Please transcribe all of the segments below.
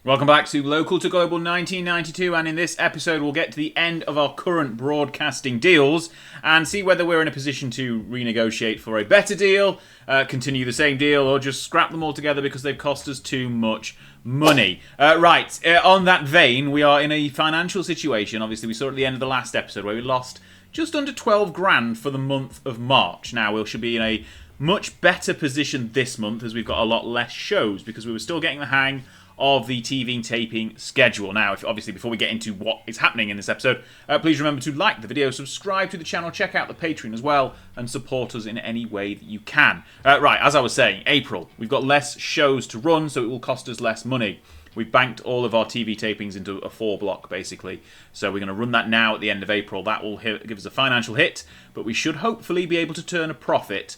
Welcome back to Local to Global 1992, and in this episode we'll get to the end of our current broadcasting deals and see whether we're in a position to renegotiate for a better deal, continue the same deal, or just scrap them all together because they've cost us too much money. On that vein, we are in a financial situation. Obviously, we saw at the end of the last episode where we lost just under 12 grand for the month of March. Now, we should be in a much better position this month as we've got a lot less shows because we were still getting the hang of the TV taping schedule. Now, obviously, before we get into what is happening in this episode, please remember to like the video, subscribe to the channel, check out the Patreon as well, and support us in any way that you can. As I was saying, April, we've got less shows to run, so it will cost us less money. We've banked all of our TV tapings into a 4-block, basically. So we're going to run that now at the end of April. That will give us a financial hit, but we should hopefully be able to turn a profit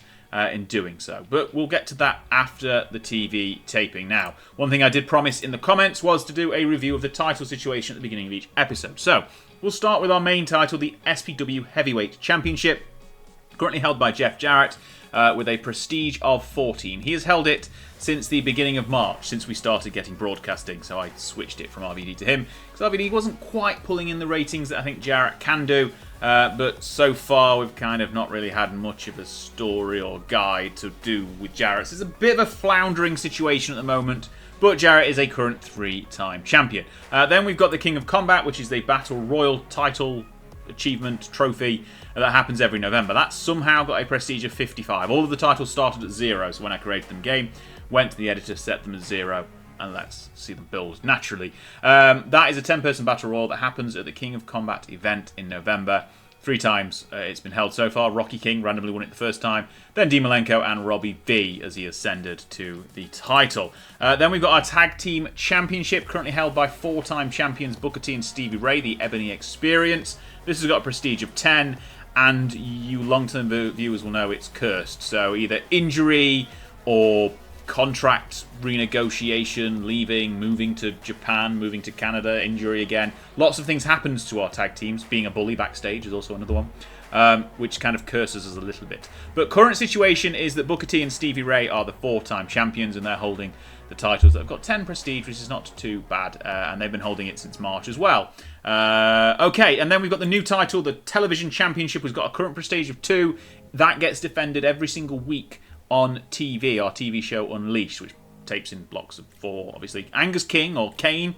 in doing so. But we'll get to that after the TV taping. Now, one thing I did promise in the comments was to do a review of the title situation at the beginning of each episode. So, we'll start with our main title, the SPW Heavyweight Championship, currently held by Jeff Jarrett, with a prestige of 14. He has held it since the beginning of March, since we started getting broadcasting, so I switched it from RVD to him, because RVD wasn't quite pulling in the ratings that I think Jarrett can do, but so far we've kind of not really had much of a story or guide to do with Jarrett. It's a bit of a floundering situation at the moment, but Jarrett is a current 3-time champion. Then we've got the King of Combat, which is the Battle Royal title achievement trophy that happens every November. That's somehow got a prestige of 55. All of the titles started at 0, so when I created them game, went to the editor, set them as 0, and let's see them build naturally. That is a 10-person battle royal that happens at the King of Combat event in November. 3 times it's been held so far. Rocky King randomly won it the first time, then Malenko and Robbie V as he ascended to the title. Then we've got our Tag Team Championship, currently held by 4-time champions Booker T and Stevie Ray, the Ebony Experience. This has got a prestige of 10, and you long-term viewers will know it's cursed. So either injury or contract renegotiation, leaving, moving to Japan, moving to Canada, injury again. Lots of things happens to our tag teams. Being a bully backstage is also another one, which kind of curses us a little bit. But current situation is that Booker T and Stevie Ray are the 4-time champions, and they're holding the titles. They've got 10 prestige, which is not too bad, and they've been holding it since March as well. Okay, and then we've got the new title, the Television Championship, has got a current prestige of 2. That gets defended every single week on TV, our TV show Unleashed, which tapes in blocks of 4, obviously. Angus King, or Kane,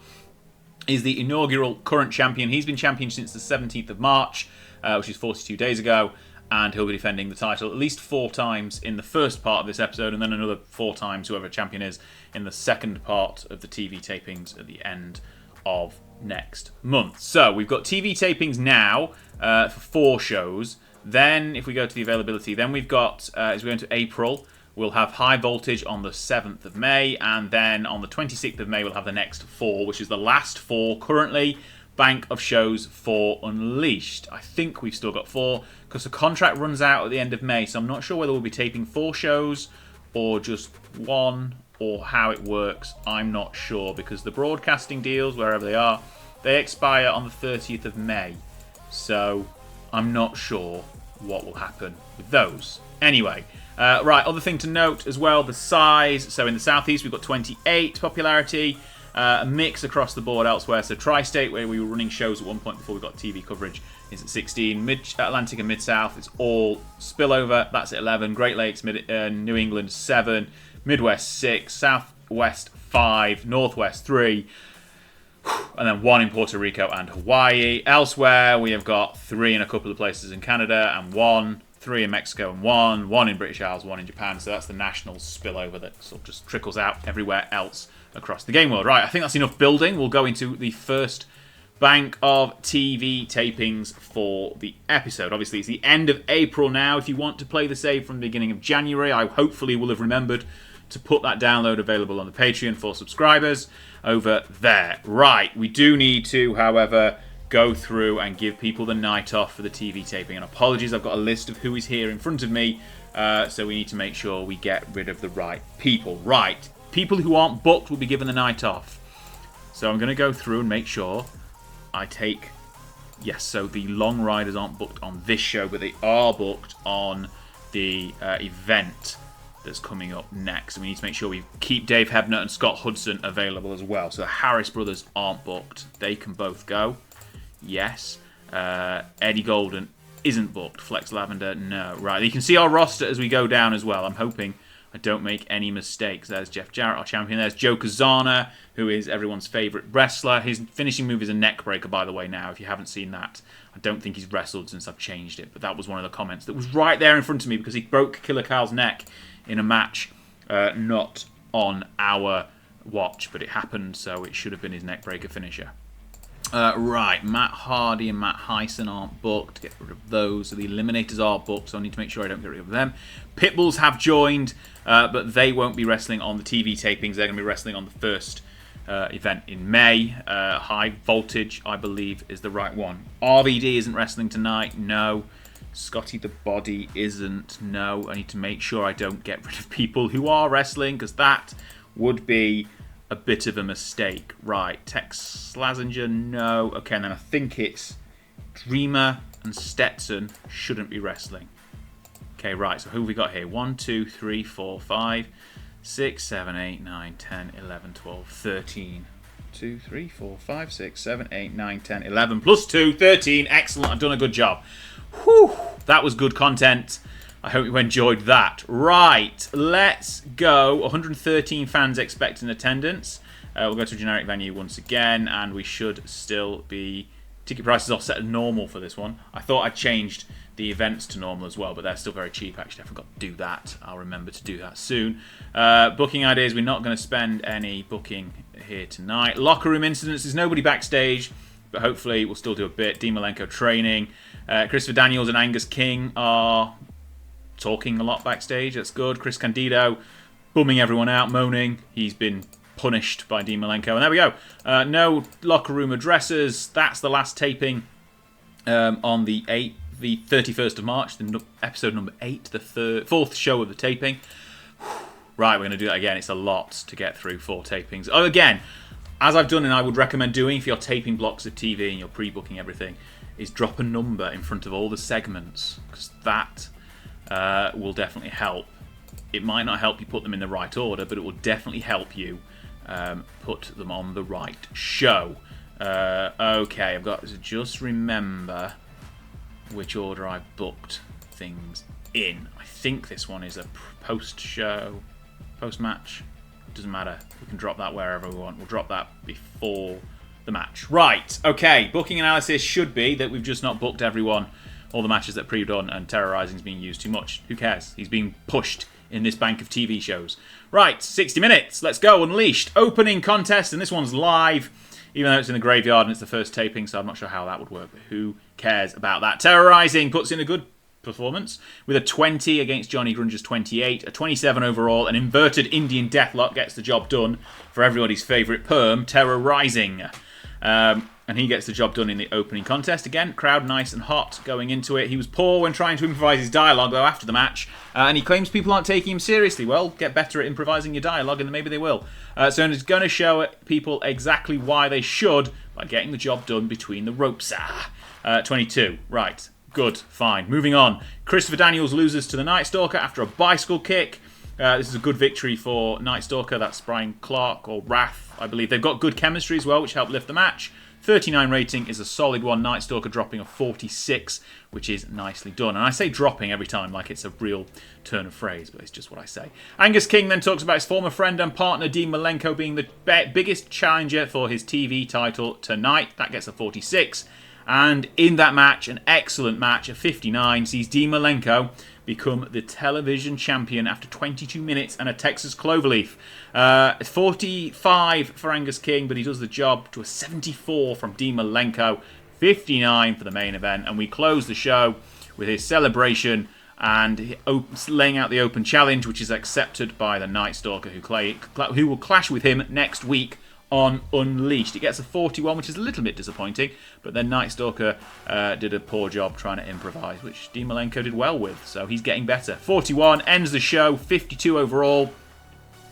is the inaugural current champion. He's been champion since the 17th of March, which is 42 days ago, and he'll be defending the title at least 4 times in the first part of this episode, and then another 4 times, whoever champion is, in the second part of the TV tapings at the end of next month. So, we've got TV tapings now for 4 shows. Then, if we go to the availability, then we've got, as we go into April, we'll have High Voltage on the 7th of May, and then on the 26th of May, we'll have the next 4, which is the last 4 currently, bank of shows for Unleashed. I think we've still got 4, because the contract runs out at the end of May, so I'm not sure whether we'll be taping 4 shows, or just 1, or how it works. I'm not sure, because the broadcasting deals, wherever they are, they expire on the 30th of May, so I'm not sure what will happen with those. Anyway, other thing to note as well, the size. So in the Southeast, we've got 28 popularity, a mix across the board elsewhere. So Tri-State, where we were running shows at one point before we got TV coverage, is at 16. Mid-Atlantic and Mid-South, it's all spillover. That's at 11. Great Lakes, New England, 7. Midwest, 6. Southwest, 5. Northwest, 3. And then 1 in Puerto Rico and Hawaii. Elsewhere, we have got 3 in a couple of places in Canada, and 3 in Mexico, and 1 in British Isles, 1 in Japan. So that's the national spillover that sort of just trickles out everywhere else across the game world. Right, I think that's enough building. We'll go into the first bank of TV tapings for the episode. Obviously, it's the end of April now. If you want to play the save from the beginning of January, I hopefully will have remembered to put that download available on the Patreon for subscribers over there. Right, we do need to, however, go through and give people the night off for the TV taping. And apologies, I've got a list of who is here in front of me, so we need to make sure we get rid of the right people. Right, people who aren't booked will be given the night off. So I'm going to go through and make sure I take... Yes, so the long riders aren't booked on this show, but they are booked on the event that's coming up next. And we need to make sure we keep Dave Hebner and Scott Hudson available as well. So the Harris brothers aren't booked. They can both go. Yes. Eddie Golden isn't booked. Flex Lavender, no. Right, you can see our roster as we go down as well. I'm hoping I don't make any mistakes. There's Jeff Jarrett, our champion. There's Joe Kazana, who is everyone's favourite wrestler. His finishing move is a neck breaker, by the way, now, if you haven't seen that. I don't think he's wrestled since I've changed it, but that was one of the comments that was right there in front of me because he broke Killer Kyle's neck in a match, not on our watch, but it happened, so it should have been his neck breaker finisher. Right, Matt Hardy and Matt Hyson aren't booked. Get rid of those. So the Eliminators are booked, so I need to make sure I don't get rid of them. Pitbulls have joined, but they won't be wrestling on the TV tapings. They're going to be wrestling on the first event in May. High Voltage, I believe, is the right one. RVD isn't wrestling tonight. No. Scotty the Body isn't. No. I need to make sure I don't get rid of people who are wrestling, because that would be a bit of a mistake. Right, Tex Slazenger, no. Okay, and then I think it's Dreamer and Stetson shouldn't be wrestling. Okay, right, so who have we got here? 1, 2, 3, 4, 5, 6, 7, 8, 9, 10, 11, 12, 13. 2, 3, 4, 5, 6, 7, 8, 9, 10, 11, plus 2, 13. Excellent, I've done a good job. Whew, that was good content. I hope you enjoyed that. Right, let's go. 113 fans expect in attendance. We'll go to a generic venue once again, and we should still be... Ticket prices are set at normal for this one. I thought I'd changed the events to normal as well, but they're still very cheap, actually. I forgot to do that. I'll remember to do that soon. Booking ideas, we're not going to spend any booking here tonight. Locker room incidents, there's nobody backstage, but hopefully we'll still do a bit. Dean Malenko training. Christopher Daniels and Angus King are talking a lot backstage. That's good. Chris Candido bumming everyone out, moaning. He's been punished by Dean Malenko. And there we go. No locker room addresses. That's the last taping on the 31st of March, the episode number 8, the fourth show of the taping. Right, we're going to do that again. It's a lot to get through 4 tapings. Oh, again, as I've done and I would recommend doing if you're taping blocks of TV and you're pre-booking everything, is drop a number in front of all the segments, because that will definitely help. It might not help you put them in the right order, but it will definitely help you put them on the right show. Okay, I've got to just remember which order I booked things in. I think this one is a post-show, post-match. Doesn't matter. We can drop that wherever we want. We'll drop that before the match. Right, okay. Booking analysis should be that we've just not booked everyone, all the matches that pre-done, and Terrorizing's being used too much. Who cares? He's being pushed in this bank of TV shows. Right, 60 minutes. Let's go. Unleashed. Opening contest, and this one's live, even though it's in the graveyard and it's the first taping, so I'm not sure how that would work, but who cares about that? Terrorizing puts in a good performance with a 20 against Johnny Grunge's 28, a 27 overall. An inverted Indian deathlock gets the job done for everybody's favourite perm, Terrorizing. And he gets the job done in the opening contest. Again, crowd nice and hot going into it. He was poor when trying to improvise his dialogue, though, after the match. And he claims people aren't taking him seriously. Well, get better at improvising your dialogue, and maybe they will. So he's going to show people exactly why they should by getting the job done between the ropes. 22. Right. Good. Fine. Moving on. Christopher Daniels loses to the Night Stalker after a bicycle kick. This is a good victory for Night Stalker. That's Brian Clark, or Wrath, I believe. They've got good chemistry as well, which helped lift the match. 39 rating is a solid one. Night Stalker dropping a 46, which is nicely done. And I say dropping every time like it's a real turn of phrase, but it's just what I say. Angus King then talks about his former friend and partner Dean Malenko being the biggest challenger for his TV title tonight. That gets a 46. And in that match, an excellent match, a 59, sees Dean Malenko become the television champion after 22 minutes and a Texas Cloverleaf. 45 for Angus King, but he does the job to a 74 from Dean Malenko. 59 for the main event. And we close the show with his celebration and laying out the open challenge, which is accepted by the Night Stalker, who will clash with him next week on Unleashed. It gets a 41, which is a little bit disappointing, but then Night Stalker did a poor job trying to improvise, which Dean Malenko did well with, so he's getting better. 41 ends the show. 52 overall.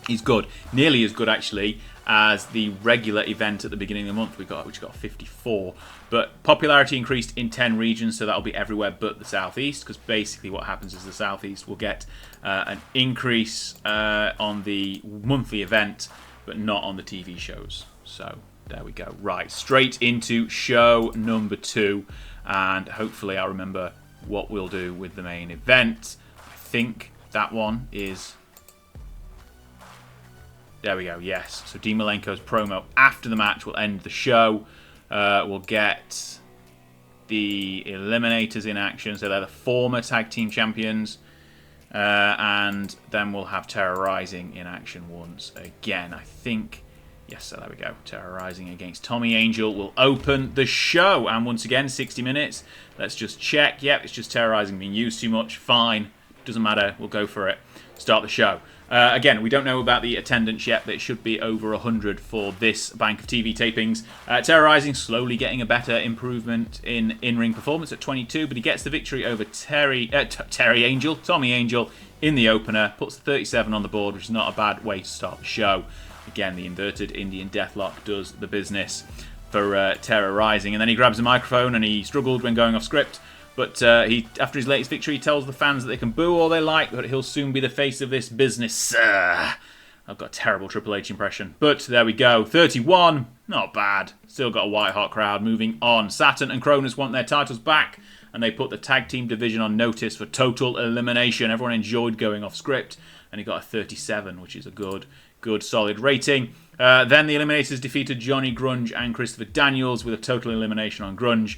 He's good, nearly as good actually as the regular event at the beginning of the month. Which got 54. But popularity increased in 10 regions, so that'll be everywhere but the Southeast, because basically what happens is the Southeast will get an increase on the monthly event, but not on the TV shows. So there we go. Right, straight into show number 2, and hopefully I'll remember what we'll do with the main event. I think that one is... There we go, yes. So Dean Malenko's promo after the match will end the show. We'll get the Eliminators in action. So they're the former tag team champions. And then we'll have Terror Rising in action once again. I think, yes, so there we go. Terror Rising against Tommy Angel will open the show. And once again, 60 minutes. Let's just check. Yep, it's just Terror Rising being used too much. Fine. Doesn't matter. We'll go for it. Start the show. Again, we don't know about the attendance yet, but it should be over 100 for this bank of TV tapings. Terror Rising slowly getting a better improvement in in-ring performance at 22, but he gets the victory over Tommy Angel in the opener, puts the 37 on the board, which is not a bad way to start the show. Again, the inverted Indian Deathlock does the business for Terror Rising, and then he grabs a microphone and he struggled when going off script. But after his latest victory, he tells the fans that they can boo all they like, but he'll soon be the face of this business. I've got a terrible Triple H impression. But there we go. 31. Not bad. Still got a white-hot crowd. Moving on. Saturn and Cronus want their titles back, and they put the tag team division on notice for total elimination. Everyone enjoyed going off script, and he got a 37, which is a good solid rating. Then the Eliminators defeated Johnny Grunge and Christopher Daniels with a total elimination on Grunge.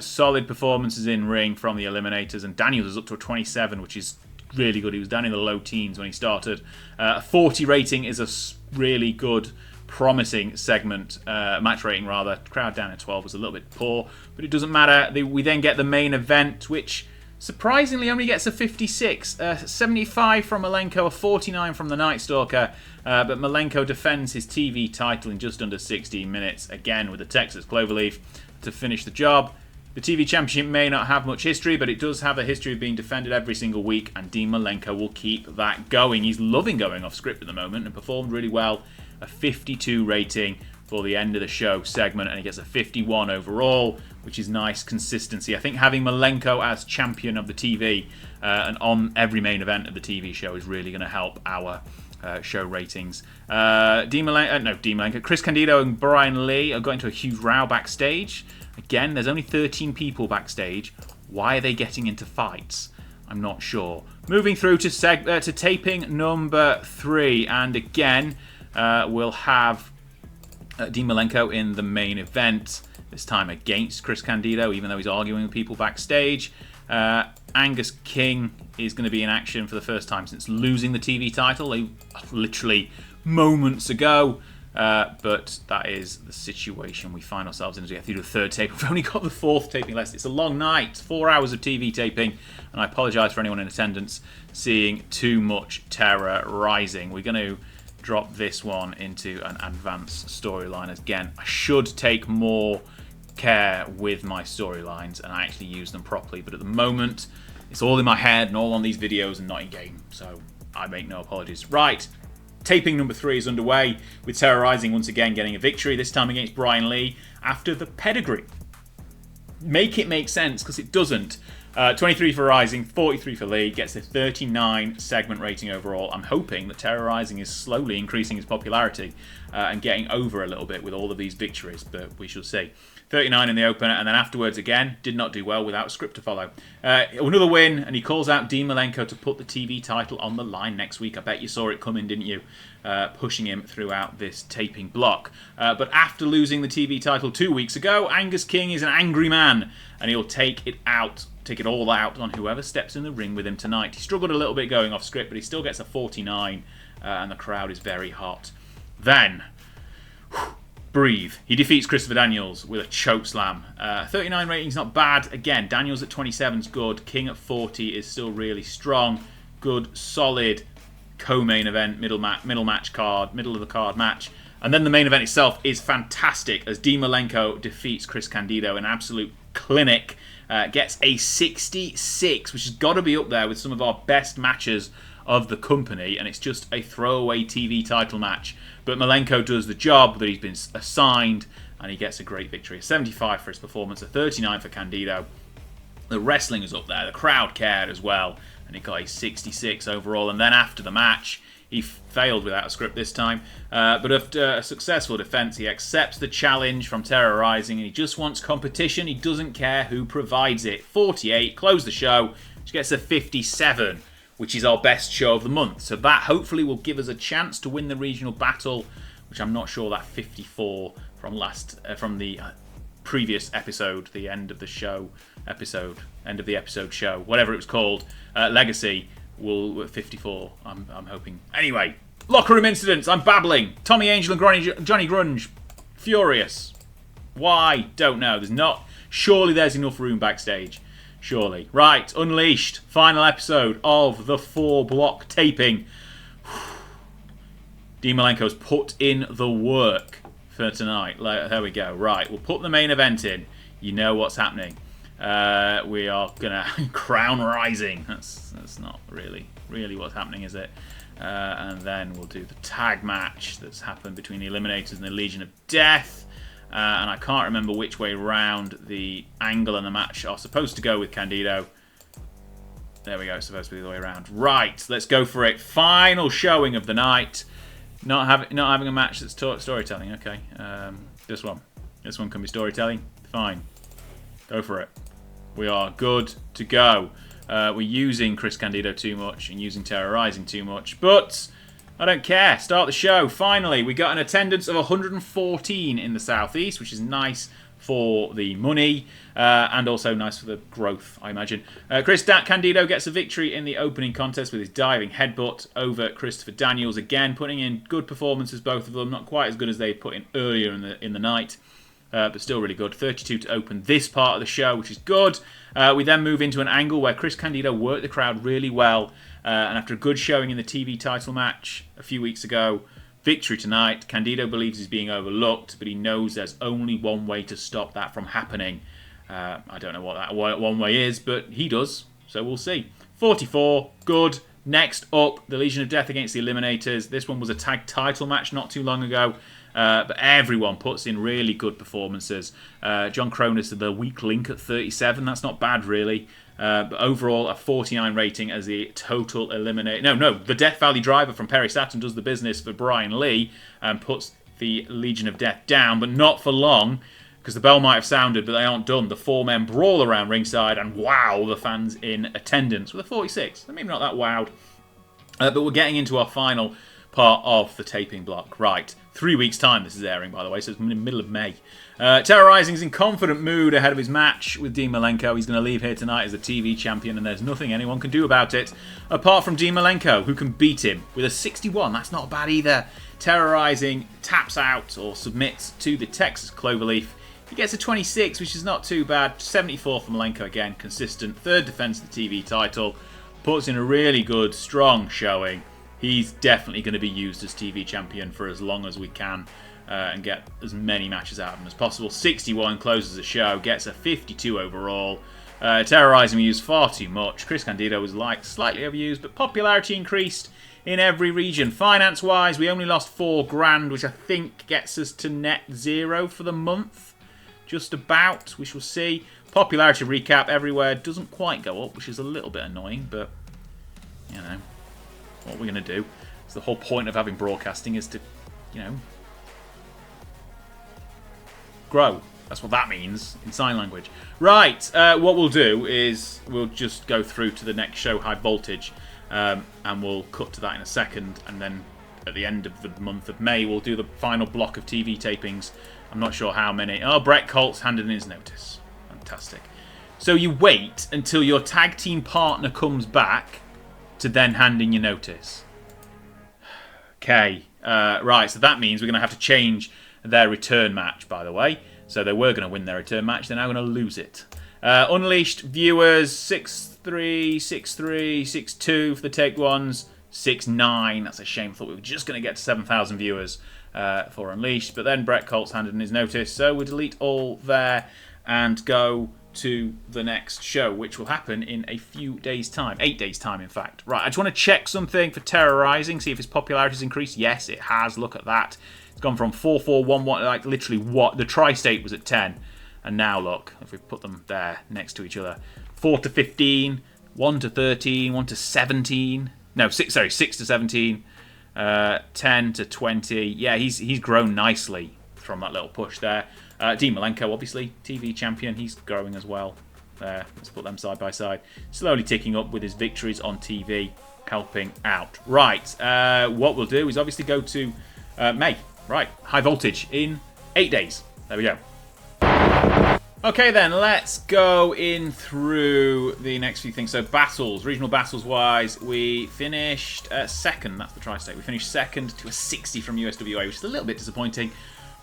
Solid performances in ring from the Eliminators, and Daniels is up to a 27, which is really good. He was down in the low teens when he started. A 40 rating is a really good, promising segment. Match rating, rather. Crowd down at 12 was a little bit poor, but it doesn't matter. We then get the main event, which surprisingly only gets a 56. 75 from Malenko, a 49 from the Night Stalker. But Malenko defends his TV title in just under 16 minutes, again with the Texas Cloverleaf to finish the job. The TV Championship may not have much history, but it does have a history of being defended every single week, and Dean Malenko will keep that going. He's loving going off script at the moment and performed really well. A 52 rating for the end of the show segment, and he gets a 51 overall, which is nice consistency. I think having Malenko as champion of the TV and on every main event of the TV show is really going to help our show ratings. Dean Malenko, Chris Candido and Brian Lee are going to a huge row backstage. Again, there's only 13 people backstage. Why are they getting into fights? I'm not sure. Moving through to taping number 3, and again, we'll have Dean Malenko in the main event, this time against Chris Candido, even though he's arguing with people backstage. Angus King is going to be in action for the first time since losing the TV title literally moments ago. But that is the situation we find ourselves in as we get through the third tape. We've only got the fourth taping left. It's a long night, 4 hours of TV taping, and I apologise for anyone in attendance seeing too much Terror Rising. We're going to drop this one into an advanced storyline. Again, I should take more care with my storylines and actually use them properly, but at the moment it's all in my head and all on these videos and not in game, so I make no apologies. Right, taping number 3 is underway with Terror Rising once again getting a victory, this time against Brian Lee after the pedigree. Make it make sense, because it doesn't. 23 for Rising, 43 for Lee, gets a 39 segment rating overall. I'm hoping that Terror Rising is slowly increasing his popularity and getting over a little bit with all of these victories, but we shall see. 39 in the opener, and then afterwards again, did not do well without a script to follow. Another win, and he calls out Dean Malenko to put the TV title on the line next week. I bet you saw it coming, didn't you? Pushing him throughout this taping block. But after losing the TV title 2 weeks ago, Angus King is an angry man, and he'll take it all out on whoever steps in the ring with him tonight. He struggled a little bit going off script, but he still gets a 49, and the crowd is very hot. Then, breathe. He defeats Christopher Daniels with a choke slam. 39 rating's not bad. Again, Daniels at 27 is good. King at 40 is still really strong. Good, solid co-main event, middle of the card match. And then the main event itself is fantastic as Dean Malenko defeats Chris Candido in an absolute clinic. Gets a 66, which has got to be up there with some of our best matches of the company, and it's just a throwaway TV title match. But Malenko does the job that he's been assigned, and he gets a great victory. A 75 for his performance, a 39 for Candido. The wrestling was up there, the crowd cared as well, and he got a 66 overall. And then after the match, he failed without a script this time, but after a successful defense, he accepts the challenge from Terrorizing, and he just wants competition. He doesn't care who provides it. 48, close the show, which gets a 57, which is our best show of the month. So that hopefully will give us a chance to win the regional battle, which I'm not sure that 54 from the previous episode, the end of the show episode, end of the episode show, whatever it was called, Legacy. Will 54, I'm hoping. Anyway, locker room incidents. I'm babbling. Tommy Angel and Johnny Grunge, furious. Why? Don't know. There's not. Surely there's enough room backstage. Surely. Right, Unleashed. Final episode of the 4-block taping. Dean Malenko's put in the work for tonight. There we go. Right, we'll put the main event in. You know what's happening. We are gonna Crown Rising. That's not really what's happening, is it? And then we'll do the tag match that's happened between the Eliminators and the Legion of Death. And I can't remember which way round the angle and the match are supposed to go with Candido. There we go. It's supposed to be the way around. Right, let's go for it. Final showing of the night. Not having a match that's storytelling. Okay. This one can be storytelling. Fine. Go for it. We are good to go. We're using Chris Candido too much and using Terrorizing too much, but I don't care. Start the show. Finally, we got an attendance of 114 in the Southeast, which is nice for the money and also nice for the growth, I imagine. Chris Candido gets a victory in the opening contest with his diving headbutt over Christopher Daniels again, putting in good performances, both of them. Not quite as good as they put in earlier in the night. But still really good. 32 to open this part of the show, which is good. We then move into an angle where Chris Candido worked the crowd really well. And after a good showing in the TV title match a few weeks ago, victory tonight. Candido believes he's being overlooked, but he knows there's only one way to stop that from happening. I don't know what that one way is, but he does. So we'll see. 44, good. Next up, the Legion of Death against the Eliminators. This one was a tag title match not too long ago. But everyone puts in really good performances. John Cronus, the weak link at 37. That's not bad, really. But overall, a 49 rating as the total eliminate. No, the Death Valley Driver from Perry Saturn does the business for Brian Lee and puts the Legion of Death down, but not for long, because the bell might have sounded, but they aren't done. The 4 men brawl around ringside and wow the fans in attendance with a 46. Maybe not that wowed. But we're getting into our final part of the taping block. Right. 3 weeks' time this is airing, by the way, so it's in the middle of May. Terrorizing's in confident mood ahead of his match with Dean Malenko. He's going to leave here tonight as a TV champion, and there's nothing anyone can do about it, apart from Dean Malenko, who can beat him with a 61. That's not bad either. Terrorizing taps out or submits to the Texas Cloverleaf. He gets a 26, which is not too bad. 74 for Malenko again, consistent. Third defense of the TV title. Puts in a really good, strong showing. He's definitely going to be used as TV champion for as long as we can and get as many matches out of him as possible. 61 closes the show, gets a 52 overall. Terrorizing we used far too much. Chris Candido was slightly overused, but popularity increased in every region. Finance-wise, we only lost $4,000, which I think gets us to net zero for the month. Just about, we shall see. Popularity recap everywhere doesn't quite go up, which is a little bit annoying, but, you know. What we're going to do. So the whole point of having broadcasting is to, grow. That's what that means in sign language. Right, what we'll do is we'll just go through to the next show, High Voltage, and we'll cut to that in a second, and then at the end of the month of May, we'll do the final block of TV tapings. I'm not sure how many. Oh, Brett Colt's handed in his notice. Fantastic. So you wait until your tag team partner comes back to then hand in your notice. Okay, right, so that means we're going to have to change their return match, by the way. So they were going to win their return match, they're now going to lose it. Unleashed viewers, 6-3, 6-3, 6-2 for the take ones, 6-9. That's a shame, I thought we were just going to get to 7,000 viewers for Unleashed. But then Brett Colt's handed in his notice, so we'll delete all there and go to the next show, which will happen in a few days' time. 8 days' time, in fact. Right, I just want to check something for Terrorizing, see if its popularity's increased. Yes, it has. Look at that. It's gone from 4411, like literally what? The tri-state was at 10. And now look, if we put them there next to each other. 4 to 15, 1 to 13, 1 to 17. No, 6 to 17, 10 to 20. Yeah, he's grown nicely from that little push there. Dean Malenko, obviously, TV champion. He's growing as well. There, let's put them side by side. Slowly ticking up with his victories on TV, helping out. Right, what we'll do is obviously go to May. Right, High Voltage in 8 days. There we go. Okay then, let's go in through the next few things. So battles, regional battles wise, we finished second. That's the tri-state. We finished second to a 60 from USWA, which is a little bit disappointing.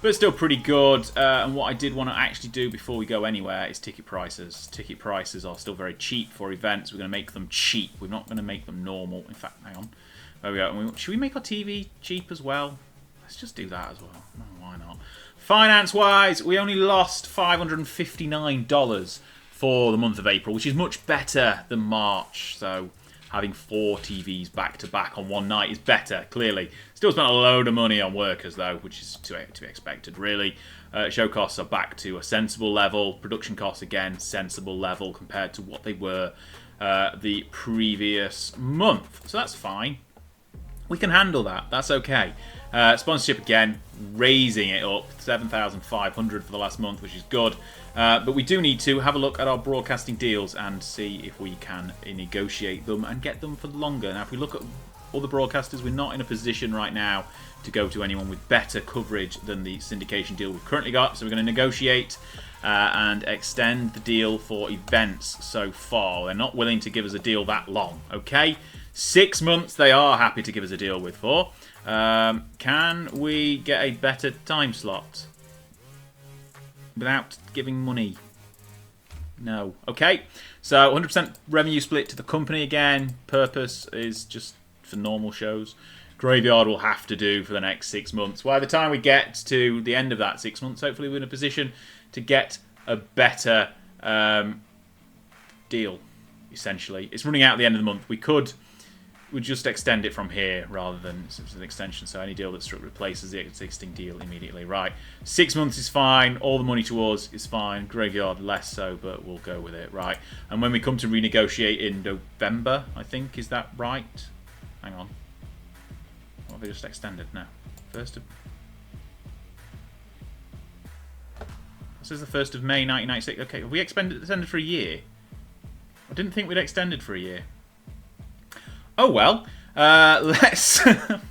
But still pretty good. And what I did want to actually do before we go anywhere is ticket prices. Ticket prices are still very cheap for events. We're going to make them cheap. We're not going to make them normal. In fact, hang on. There we go. Should we make our TV cheap as well? Let's just do that as well. Oh, why not? Finance-wise, we only lost $559 for the month of April, which is much better than March. So having 4 TVs back-to-back on one night is better, clearly. Still spent a load of money on workers, though, which is to be expected, really. Show costs are back to a sensible level. Production costs, again, sensible level compared to what they were the previous month. So that's fine. We can handle that. That's okay. Sponsorship, again, raising it up. 7,500 for the last month, which is good. But we do need to have a look at our broadcasting deals and see if we can negotiate them and get them for longer. Now, if we look at other broadcasters, we're not in a position right now to go to anyone with better coverage than the syndication deal we've currently got. So we're going to negotiate and extend the deal for events so far. They're not willing to give us a deal that long, okay? 6 months they are happy to give us a deal with for. Can we get a better time slot without giving money? No. Okay, so 100% revenue split to the company again. Purpose is just for normal shows. Graveyard will have to do for the next 6 months. By the time we get to the end of that 6 months, hopefully we're in a position to get a better deal, essentially. It's running out at the end of the month. We'd just extend it from here rather than it's an extension. So any deal that replaces the existing deal immediately. Right, 6 months is fine. All the money to us is fine. Graveyard less so, but we'll go with it. Right, and when we come to renegotiate in November, I think, is that right? Hang on. What have they just extended now? This is the 1st of May 1996. Okay, have we extended for a year? I didn't think we'd extended for a year. Oh well, let's...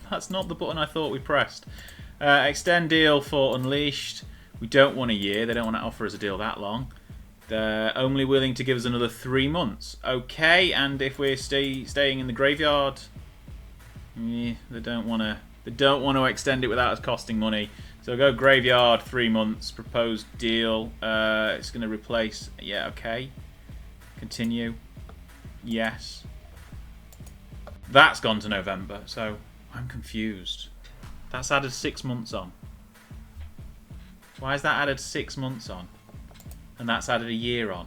That's not the button I thought we pressed. Extend deal for Unleashed. We don't want a year. They don't want to offer us a deal that long. They're only willing to give us another 3 months. Okay, and if we're staying in the graveyard, they don't want to extend it without us costing money. So go graveyard, 3 months. Proposed deal. It's going to replace. Yeah, okay. Continue. Yes. That's gone to November, so I'm confused. That's added 6 months on. Why is that added 6 months on? And that's added a year on.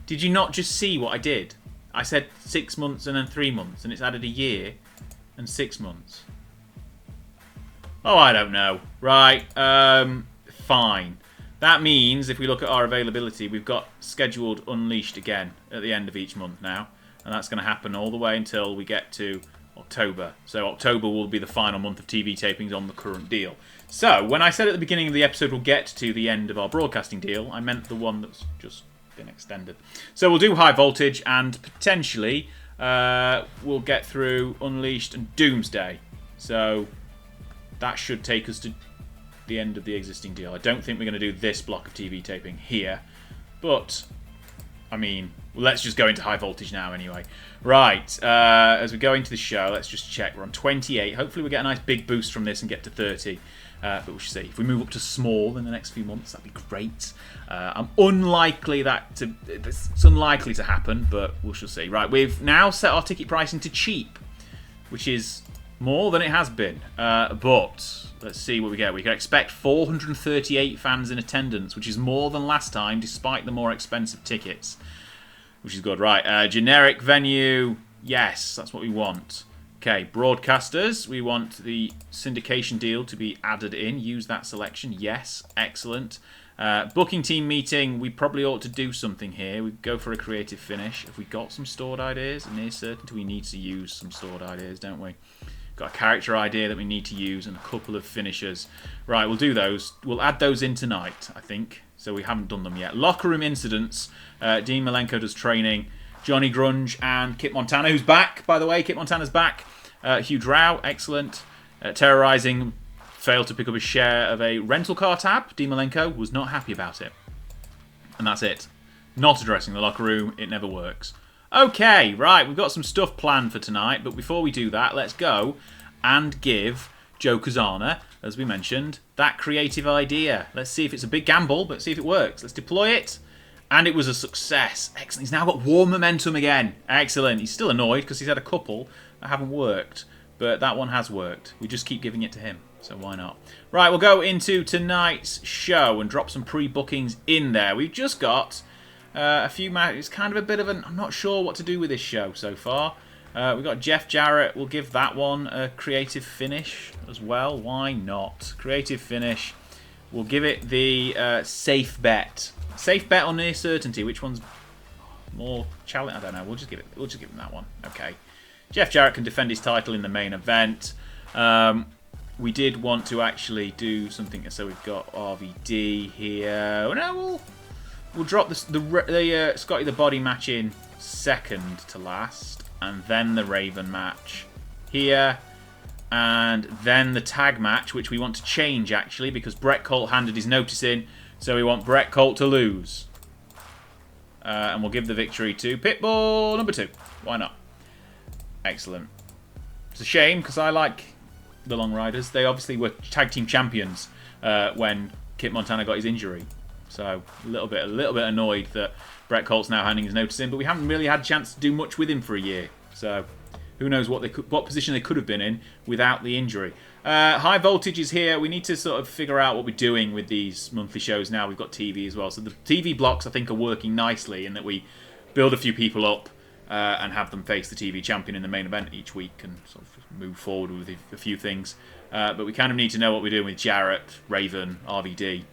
Did you not just see what I did? I said 6 months and then 3 months, and it's added a year and 6 months. Oh, I don't know. Right, fine. That means, if we look at our availability, we've got scheduled Unleashed again at the end of each month now. And that's going to happen all the way until we get to October. So October will be the final month of TV tapings on the current deal. So when I said at the beginning of the episode we'll get to the end of our broadcasting deal, I meant the one that's just been extended. So we'll do High Voltage and potentially we'll get through Unleashed and Doomsday. So that should take us to the end of the existing deal. I don't think we're going to do this block of TV taping here. But, I mean... let's just go into High Voltage now anyway. Right, as we go into the show, let's just check. We're on 28. Hopefully we get a nice big boost from this and get to 30. But we'll see. If we move up to small in the next few months, that'd be great. It's unlikely to happen, but we shall see. Right, we've now set our ticket pricing to cheap, which is more than it has been. But Let's see what we get. We can expect 438 fans in attendance, which is more than last time, despite the more expensive tickets, which is good. Right, generic venue. Yes, that's what we want. Okay, broadcasters. We want the syndication deal to be added in. Use that selection. Yes, excellent. Booking team meeting. We probably ought to do something here. We go for a creative finish. Have we got some stored ideas? Near certainty we need to use some stored ideas, don't we? Got a character idea that we need to use and a couple of finishers. Right, we'll do those. We'll add those in tonight, I think. So we haven't done them yet. Locker room incidents. Dean Malenko does training. Johnny Grunge and Kit Montana, who's back, by the way. Kit Montana's back. Huge row, excellent. Terrorizing, failed to pick up his share of a rental car tab. Dean Malenko was not happy about it. And that's it. Not addressing the locker room. It never works. Okay, right, we've got some stuff planned for tonight, but before we do that, let's go and give Joe Kazana, as we mentioned, that creative idea. Let's see if it's a big gamble, but see if it works. Let's deploy it, and it was a success. Excellent. He's now got warm momentum again. Excellent. He's still annoyed because he's had a couple that haven't worked, but that one has worked. We just keep giving it to him, so why not? Right, we'll go into tonight's show and drop some pre-bookings in there. We've just got a few matches. It's kind of a bit of an... I'm not sure what to do with this show so far. We've got Jeff Jarrett. We'll give that one a creative finish as well. Why not? Creative finish. We'll give it the safe bet. Safe bet on near certainty. Which one's more challenge? I don't know. We'll just give him that one. Okay. Jeff Jarrett can defend his title in the main event. We did want to actually do something. So we've got RVD here. No, we'll drop the Scotty the Body match in second to last, and then the Raven match here, and then the tag match, which we want to change actually because Brett Colt handed his notice in, so we want Brett Colt to lose. And we'll give the victory to Pitbull number 2. Why not? Excellent. It's a shame because I like the Long Riders. They obviously were tag team champions when Kit Montana got his injury. So a little bit annoyed that Brett Colt's now handing his notice in, but we haven't really had a chance to do much with him for a year. So who knows what position they could have been in without the injury. High Voltage is here. We need to sort of figure out what we're doing with these monthly shows now. We've got TV as well. So the TV blocks I think are working nicely in that we build a few people up and have them face the TV champion in the main event each week and sort of move forward with a few things. But we kind of need to know what we're doing with Jarrett, Raven, RVD.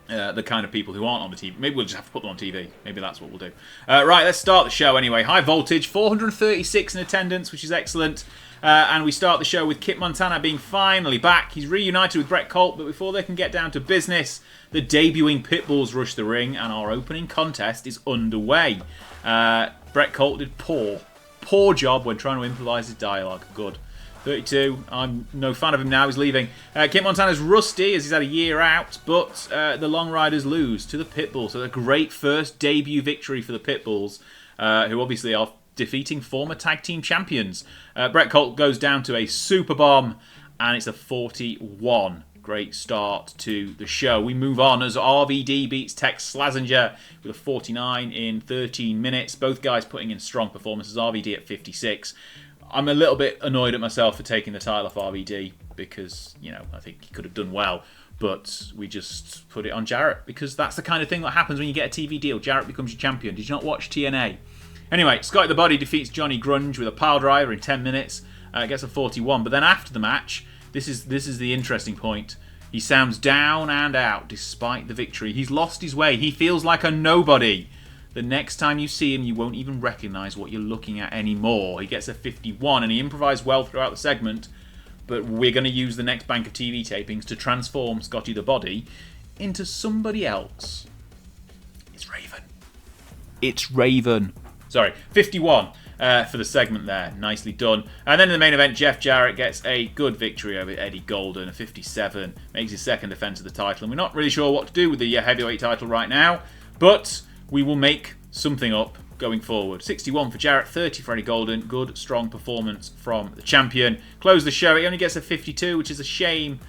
The kind of people who aren't on the TV. Maybe we'll just have to put them on TV. Maybe that's what we'll do. Right, let's start the show anyway. High Voltage, 436 in attendance, which is excellent. And we start the show with Kit Montana being finally back. He's reunited with Brett Colt, but before they can get down to business, the debuting Pitbulls rush the ring, and our opening contest is underway. Brett Colt did poor job when trying to improvise his dialogue. Good. 32. I'm no fan of him now. He's leaving. Kit Montana's rusty as he's had a year out, but the Long Riders lose to the Pitbulls. So a great first debut victory for the Pitbulls, who obviously are defeating former tag team champions. Brett Colt goes down to a super bomb, and it's a 41. Great start to the show. We move on as RVD beats Tex Slazenger with a 49 in 13 minutes. Both guys putting in strong performances. RVD at 56. I'm a little bit annoyed at myself for taking the title off RVD because, you know, I think he could have done well, but we just put it on Jarrett because that's the kind of thing that happens when you get a TV deal. Jarrett becomes your champion. Did you not watch TNA? Anyway, Scotty the Body defeats Johnny Grunge with a pile driver in 10 minutes. Gets a 41, but then after the match, this is the interesting point. He sounds down and out despite the victory. He's lost his way. He feels like a nobody. The next time you see him, you won't even recognise what you're looking at anymore. He gets a 51, and he improvised well throughout the segment, but we're going to use the next bank of TV tapings to transform Scotty the Body into somebody else. It's Raven. It's Raven. Sorry, 51 for the segment there. Nicely done. And then in the main event, Jeff Jarrett gets a good victory over Eddie Golden, a 57. Makes his second defence of the title, and we're not really sure what to do with the heavyweight title right now, but we will make something up going forward. 61 for Jarrett, 30 for Eddie Golden. Good, strong performance from the champion. Close the show. He only gets a 52, which is a shame,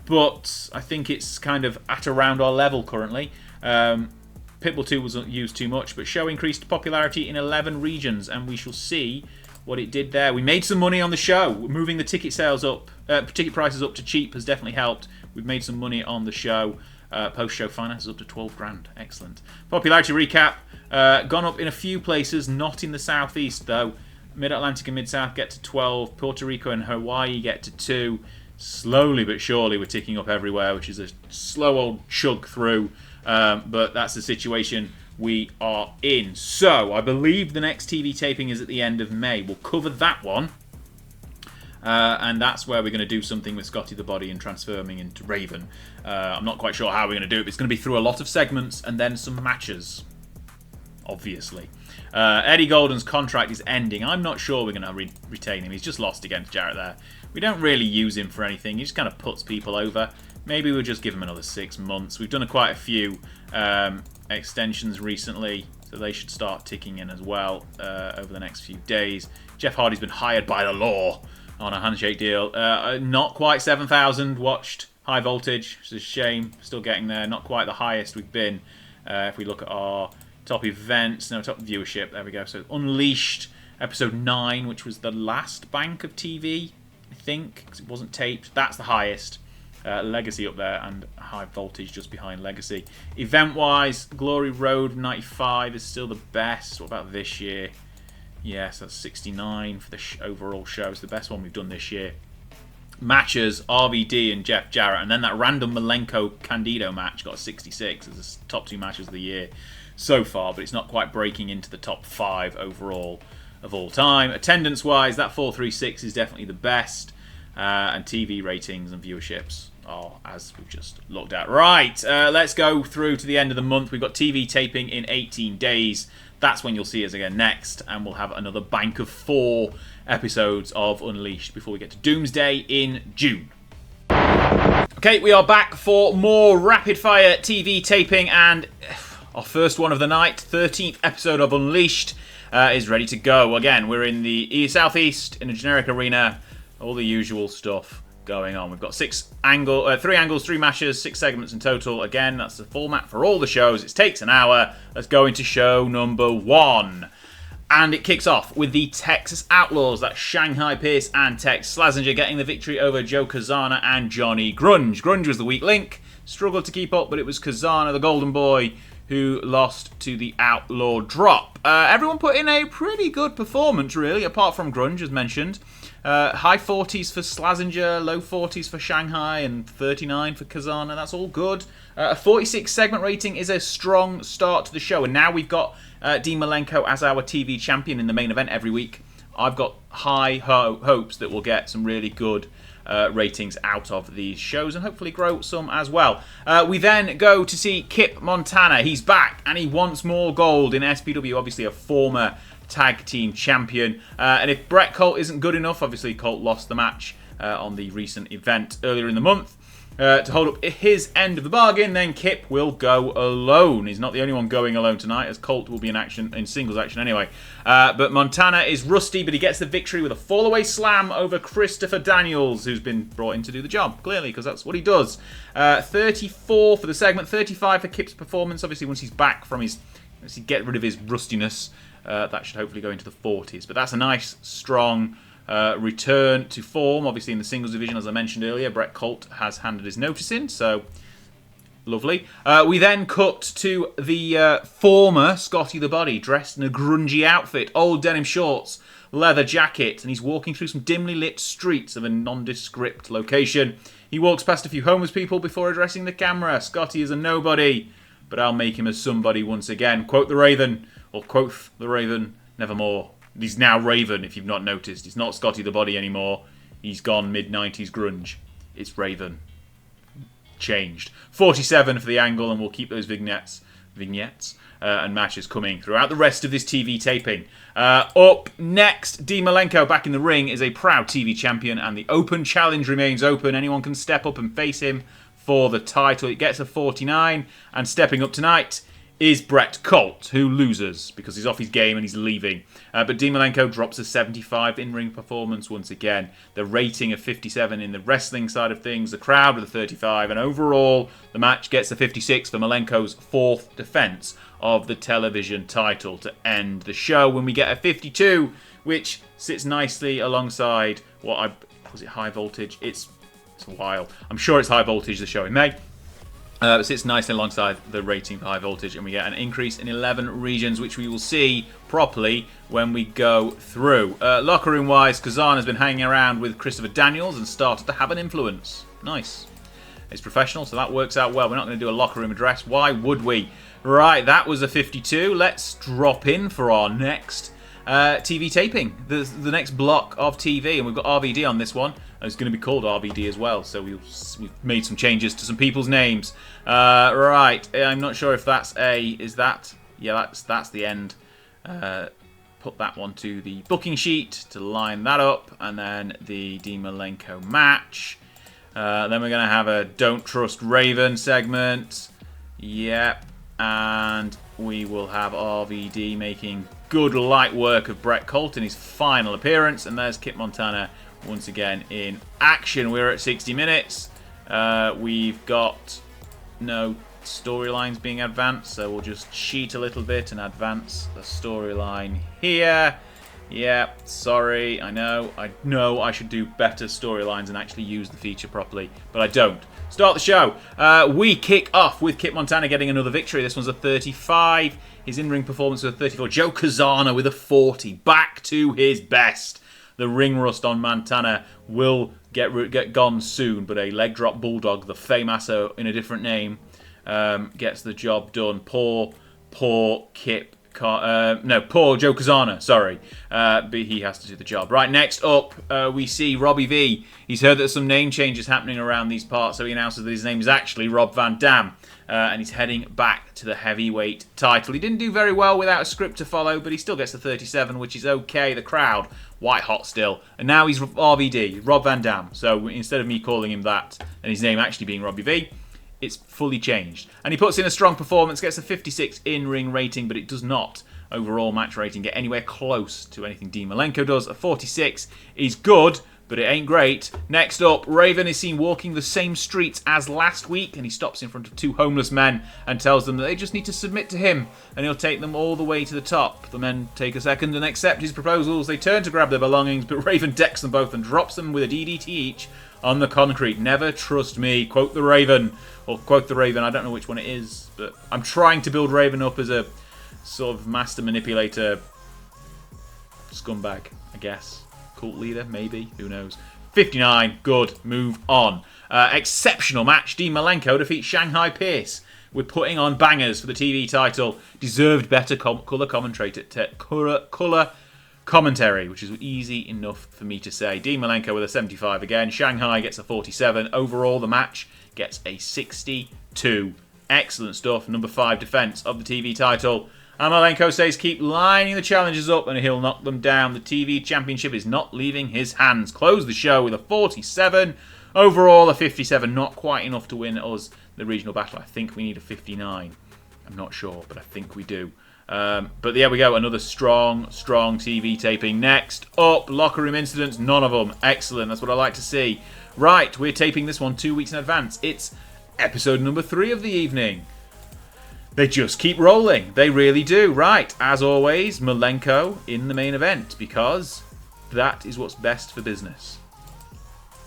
but I think it's kind of at around our level currently. Pitbull 2 was used too much, but show increased popularity in 11 regions, and we shall see what it did there. We made some money on the show. Moving the ticket sales up, ticket prices up to cheap has definitely helped. We've made some money on the show. Post-show finance is up to 12 grand. Excellent. Popularity recap. Gone up in a few places, not in the southeast though. Mid-Atlantic and Mid-South get to 12. Puerto Rico and Hawaii get to 2. Slowly but surely we're ticking up everywhere, which is a slow old chug through. But that's the situation we are in. So I believe the next TV taping is at the end of May. We'll cover that one. And that's where we're going to do something with Scotty the Body and transforming into Raven. I'm not quite sure how we're going to do it, but it's going to be through a lot of segments and then some matches, obviously. Eddie Golden's contract is ending. I'm not sure we're going to retain him. He's just lost against Jarrett there. We don't really use him for anything. He just kind of puts people over. Maybe we'll just give him another 6 months. We've done quite a few extensions recently, so they should start ticking in as well over the next few days. Jeff Hardy's been hired by the law on a handshake deal. Not quite 7,000 watched High Voltage, which is a shame. Still getting there. Not quite the highest we've been. If we look at our top events, no, top viewership, there we go. So Unleashed, episode 9, which was the last bank of TV, I think, because it wasn't taped. That's the highest. Legacy up there, and High Voltage just behind Legacy. Event-wise, Glory Road 95 is still the best. What about this year? Yes, that's 69 for the overall show. It's the best one we've done this year. Matches, RVD and Jeff Jarrett, and then that random Malenko Candido match got a 66 as the top 2 matches of the year so far, but it's not quite breaking into the top 5 overall of all time. Attendance-wise, that 436 is definitely the best, and TV ratings and viewerships are as we've just looked at. Right, let's go through to the end of the month. We've got TV taping in 18 days. That's when you'll see us again next, and we'll have another bank of 4 episodes of Unleashed before we get to Doomsday in June. Okay, we are back for more rapid-fire TV taping, and our first one of the night, 13th episode of Unleashed, is ready to go. Again, we're in the Southeast, in a generic arena, all the usual stuff going on. We've got 3 angles, 3 matches, 6 segments in total. Again, that's the format for all the shows. It takes an hour. Let's go into show number 1. And it kicks off with the Texas Outlaws. That's Shanghai Pierce and Tex Slazenger getting the victory over Joe Kazana and Johnny Grunge. Grunge was the weak link. Struggled to keep up, but it was Kazana, the golden boy, who lost to the Outlaw Drop. Everyone put in a pretty good performance, really, apart from Grunge, as mentioned. High 40s for Slazenger, low 40s for Shanghai, and 39 for Kazana. That's all good. A 46 segment rating is a strong start to the show. And now we've got Dean Malenko as our TV champion in the main event every week. I've got high hopes that we'll get some really good ratings out of these shows and hopefully grow some as well. We then go to see Kip Montana. He's back and he wants more gold in SPW, obviously a former tag team champion. And if Brett Colt isn't good enough, obviously Colt lost the match on the recent event earlier in the month. To hold up his end of the bargain, then Kip will go alone. He's not the only one going alone tonight, as Colt will be in singles action anyway. But Montana is rusty, but he gets the victory with a fall-away slam over Christopher Daniels, who's been brought in to do the job, clearly, because that's what he does. 34 for the segment, 35 for Kip's performance. Obviously, once he's back from once he get rid of his rustiness, that should hopefully go into the 40s. But that's a nice, strong return to form. Obviously in the singles division, as I mentioned earlier, Brett Colt has handed his notice in, so lovely. We then cut to the former Scotty the Body, dressed in a grungy outfit, old denim shorts, leather jacket, and he's walking through some dimly lit streets of a nondescript location. He walks past a few homeless people before addressing the camera. Scotty is a nobody, but I'll make him a somebody once again. Quote the Raven, or quoth the Raven, nevermore. He's now Raven, if you've not noticed. He's not Scotty the Body anymore. He's gone mid-90s grunge. It's Raven. Changed. 47 for the angle, and we'll keep those vignettes and matches coming throughout the rest of this TV taping. Up next, Dean Malenko back in the ring is a proud TV champion, and the open challenge remains open. Anyone can step up and face him for the title. It gets a 49, and stepping up tonight is Brett Colt, who loses because he's off his game and he's leaving. But Dean Malenko drops a 75 in-ring performance once again. The rating of 57 in the wrestling side of things, the crowd with a 35, and overall the match gets a 56 for Malenko's 4th defense of the television title to end the show, when we get a 52, which Sits nicely alongside was it High Voltage? It's a while. I'm sure it's High Voltage, the show in May. Sits nicely alongside the rating for High Voltage, and we get an increase in 11 regions, which we will see properly when we go through. Locker room wise, Kazan has been hanging around with Christopher Daniels and started to have an influence. Nice. It's professional, so that works out well. We're not going to do a locker room address. Why would we? Right, that was a 52. Let's drop in for our next TV taping. The next block of TV, and we've got RVD on this one. It's going to be called RVD as well, so we've made some changes to some people's names. Right, I'm not sure if that's yeah, that's the end. Put that one to the booking sheet to line that up, and then the Malenko match. Then we're going to have a Don't Trust Raven segment. Yep. And we will have RVD making good light work of Brett Colt in his final appearance. And there's Kip Montana once again in action. We're at 60 minutes. We've got no storylines being advanced, so we'll just cheat a little bit and advance the storyline here. Yeah, sorry, I know I should do better storylines and actually use the feature properly, but I don't. Start the show. We kick off with Kip Montana getting another victory. This one's a 35. His in-ring performance was a 34. Joe Kazana with a 40. Back to his best. The ring rust on Montana will get gone soon, but a leg drop bulldog, the Famasso in a different name, gets the job done. Poor Kip. Poor Joe Kazana, sorry. But he has to do the job. Right, next up, we see Robbie V. He's heard that there's some name changes happening around these parts, so he announces that his name is actually Rob Van Dam. And he's heading back to the heavyweight title. He didn't do very well without a script to follow, but he still gets the 37, which is okay. The crowd, white hot still. And now he's RVD, Rob Van Dam. So instead of me calling him that, and his name actually being Robbie V, it's fully changed. And he puts in a strong performance, gets a 56 in-ring rating, but it does not overall match rating get anywhere close to anything Dean Malenko does. A 46 is good, but it ain't great. Next up, Raven is seen walking the same streets as last week, and he stops in front of two homeless men and tells them that they just need to submit to him, and he'll take them all the way to the top. The men take a second and accept his proposals. They turn to grab their belongings, but Raven decks them both and drops them with a DDT each on the concrete. Never trust me. Quote the Raven. Or quote the Raven. I don't know which one it is, but I'm trying to build Raven up as a sort of master manipulator scumbag, I guess. Cult leader, maybe. Who knows? 59. Good. Move on. Exceptional match. Dean Malenko defeats Shanghai Pierce. We're putting on bangers for the TV title. Deserved better colour commentary, which is easy enough for me to say. Dean Malenko with a 75 again. Shanghai gets a 47. Overall, the match gets a 62. Excellent stuff. Number 5 defence of the TV title. And Malenko says keep lining the challenges up and he'll knock them down. The TV championship is not leaving his hands. Close the show with a 47. Overall, a 57. Not quite enough to win us the regional battle. I think we need a 59. I'm not sure, but I think we do. But there we go. Another strong TV taping. Next up, locker room incidents. None of them. Excellent. That's what I like to see. Right, we're taping this one 2 weeks in advance. It's episode number 3 of the evening. They just keep rolling. They really do. Right, as always, Malenko in the main event because that is what's best for business.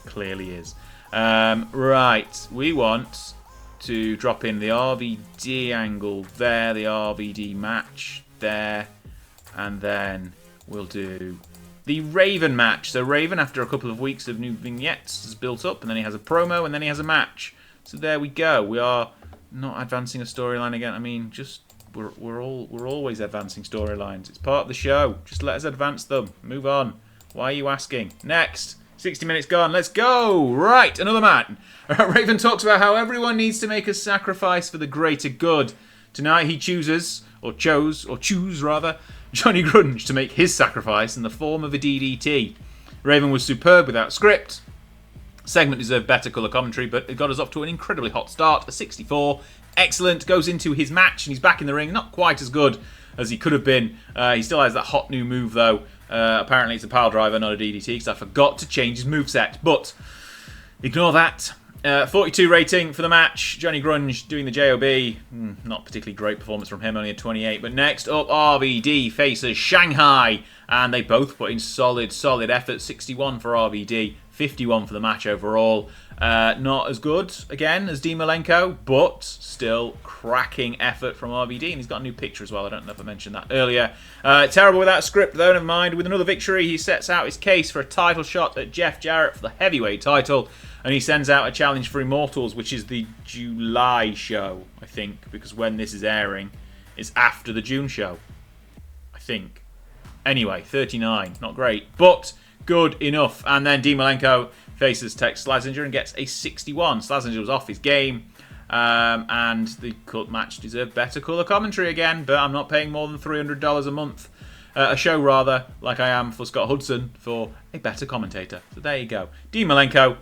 Clearly is. Right, we want to drop in the RVD angle there, the RVD match there, and then we'll do the Raven match. So Raven, after a couple of weeks of new vignettes, has built up, and then he has a promo, and then he has a match. So there we go. We are not advancing a storyline again. I mean, just we're always advancing storylines. It's part of the show. Just let us advance them. Move on. Why are you asking? Next. 60 minutes gone. Let's go. Right, another man. Raven talks about how everyone needs to make a sacrifice for the greater good. Tonight he chose Johnny Grunge to make his sacrifice in the form of a DDT. Raven was superb without script. Segment deserved better colour commentary, but it got us off to an incredibly hot start. A 64. Excellent. Goes into his match and he's back in the ring. Not quite as good as he could have been. He still has that hot new move though. Apparently it's a pile driver, not a DDT, because I forgot to change his moveset. But ignore that. 42 rating for the match. Johnny Grunge doing the JOB. Not particularly great performance from him, only a 28. But next up, RVD faces Shanghai. And they both put in solid effort. 61 for RVD, 51 for the match overall. Not as good, again, as Malenko, but still cracking effort from RVD. And he's got a new picture as well. I don't know if I mentioned that earlier. Terrible without script, though, never mind. With another victory, he sets out his case for a title shot at Jeff Jarrett for the heavyweight title. And he sends out a challenge for Immortals, which is the July show, I think. Because when this is airing, it's after the June show, I think. Anyway, 39. Not great, but good enough. And then Malenko faces Tex Slazenger and gets a 61. Slazenger was off his game. And the match deserved better colour commentary again. But I'm not paying more than $300 a month. A show, rather, like I am for Scott Hudson, for a better commentator. So there you go. Malenko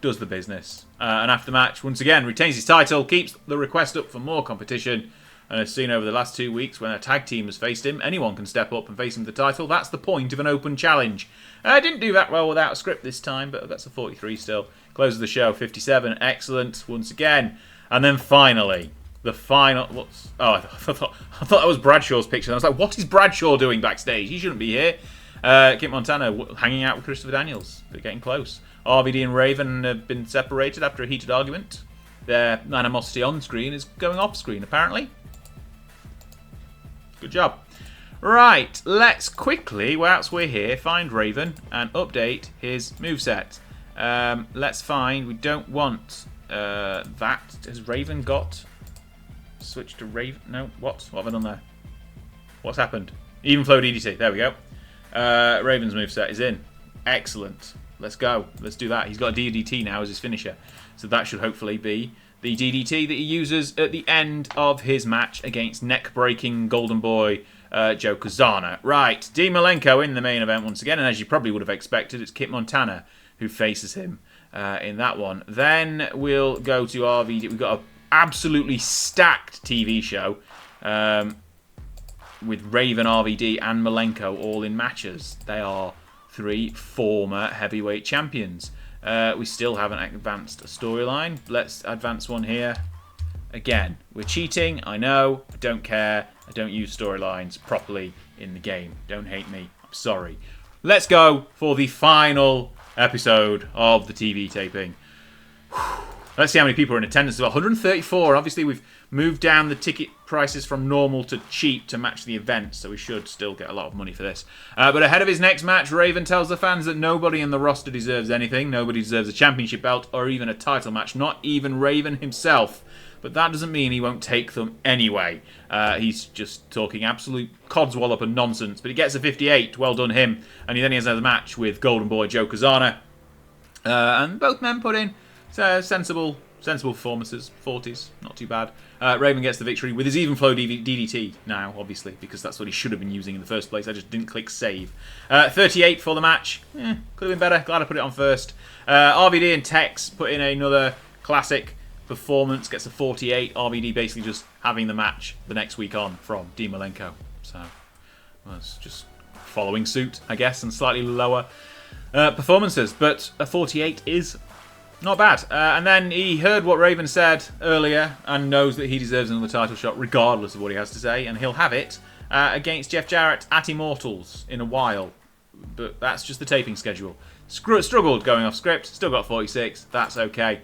does the business. And after the match, once again, retains his title, keeps the request up for more competition. And as seen over the last 2 weeks, when a tag team has faced him, anyone can step up and face him for the title. That's the point of an open challenge. I didn't do that well without a script this time, but that's a 43 still. Closes the show, 57. Excellent, once again. And then finally, the final... I thought that was Bradshaw's picture. And I was like, what is Bradshaw doing backstage? He shouldn't be here. Kit Montana hanging out with Christopher Daniels. They're getting close. RVD and Raven have been separated after a heated argument. Their animosity on screen is going off screen, apparently. Good job. Right, let's quickly, whilst we're here, find Raven and update his moveset. Let's find, we don't want that. Has Raven got... Switch to Raven... No, what? What have I done there? What's happened? Even flow DDT, there we go. Raven's moveset is in. Excellent. Let's go. Let's do that. He's got a DDT now as his finisher. So that should hopefully be the DDT that he uses at the end of his match against neck-breaking Golden Boy Joe Kazana. Right, Malenko in the main event once again, and as you probably would have expected, it's Kit Montana who faces him in that one. Then we'll go to RVD. We've got an absolutely stacked TV show with Raven, RVD, and Malenko all in matches. They are 3 former heavyweight champions. We still haven't advanced a storyline. Let's advance one here. Again, we're cheating, I know. I don't care. I don't use storylines properly in the game. Don't hate me. I'm sorry. Let's go for the final episode of the TV taping. Let's see how many people are in attendance. 134. Obviously, we've moved down the ticket prices from normal to cheap to match the event, so we should still get a lot of money for this. But ahead of his next match, Raven tells the fans that nobody in the roster deserves anything. Nobody deserves a championship belt or even a title match. Not even Raven himself. But that doesn't mean he won't take them anyway. He's just talking absolute codswallop and nonsense. But he gets a 58. Well done him. And then he has a match with Golden Boy Joe Kazana. And both men put in sensible performances. 40s, not too bad. Raven gets the victory with his even flow DDT now, obviously, because that's what he should have been using in the first place. I just didn't click save. 38 for the match. Could have been better. Glad I put it on first. RVD and Tex put in another classic performance. Gets a 48. RVD basically just having the match the next week on from Malenko. So that's just following suit, I guess, and slightly lower performances. But a 48 is not bad. And then he heard what Raven said earlier and knows that he deserves another title shot regardless of what he has to say. And he'll have it against Jeff Jarrett at Immortals in a while. But that's just the taping schedule. Struggled going off script. Still got 46. That's okay.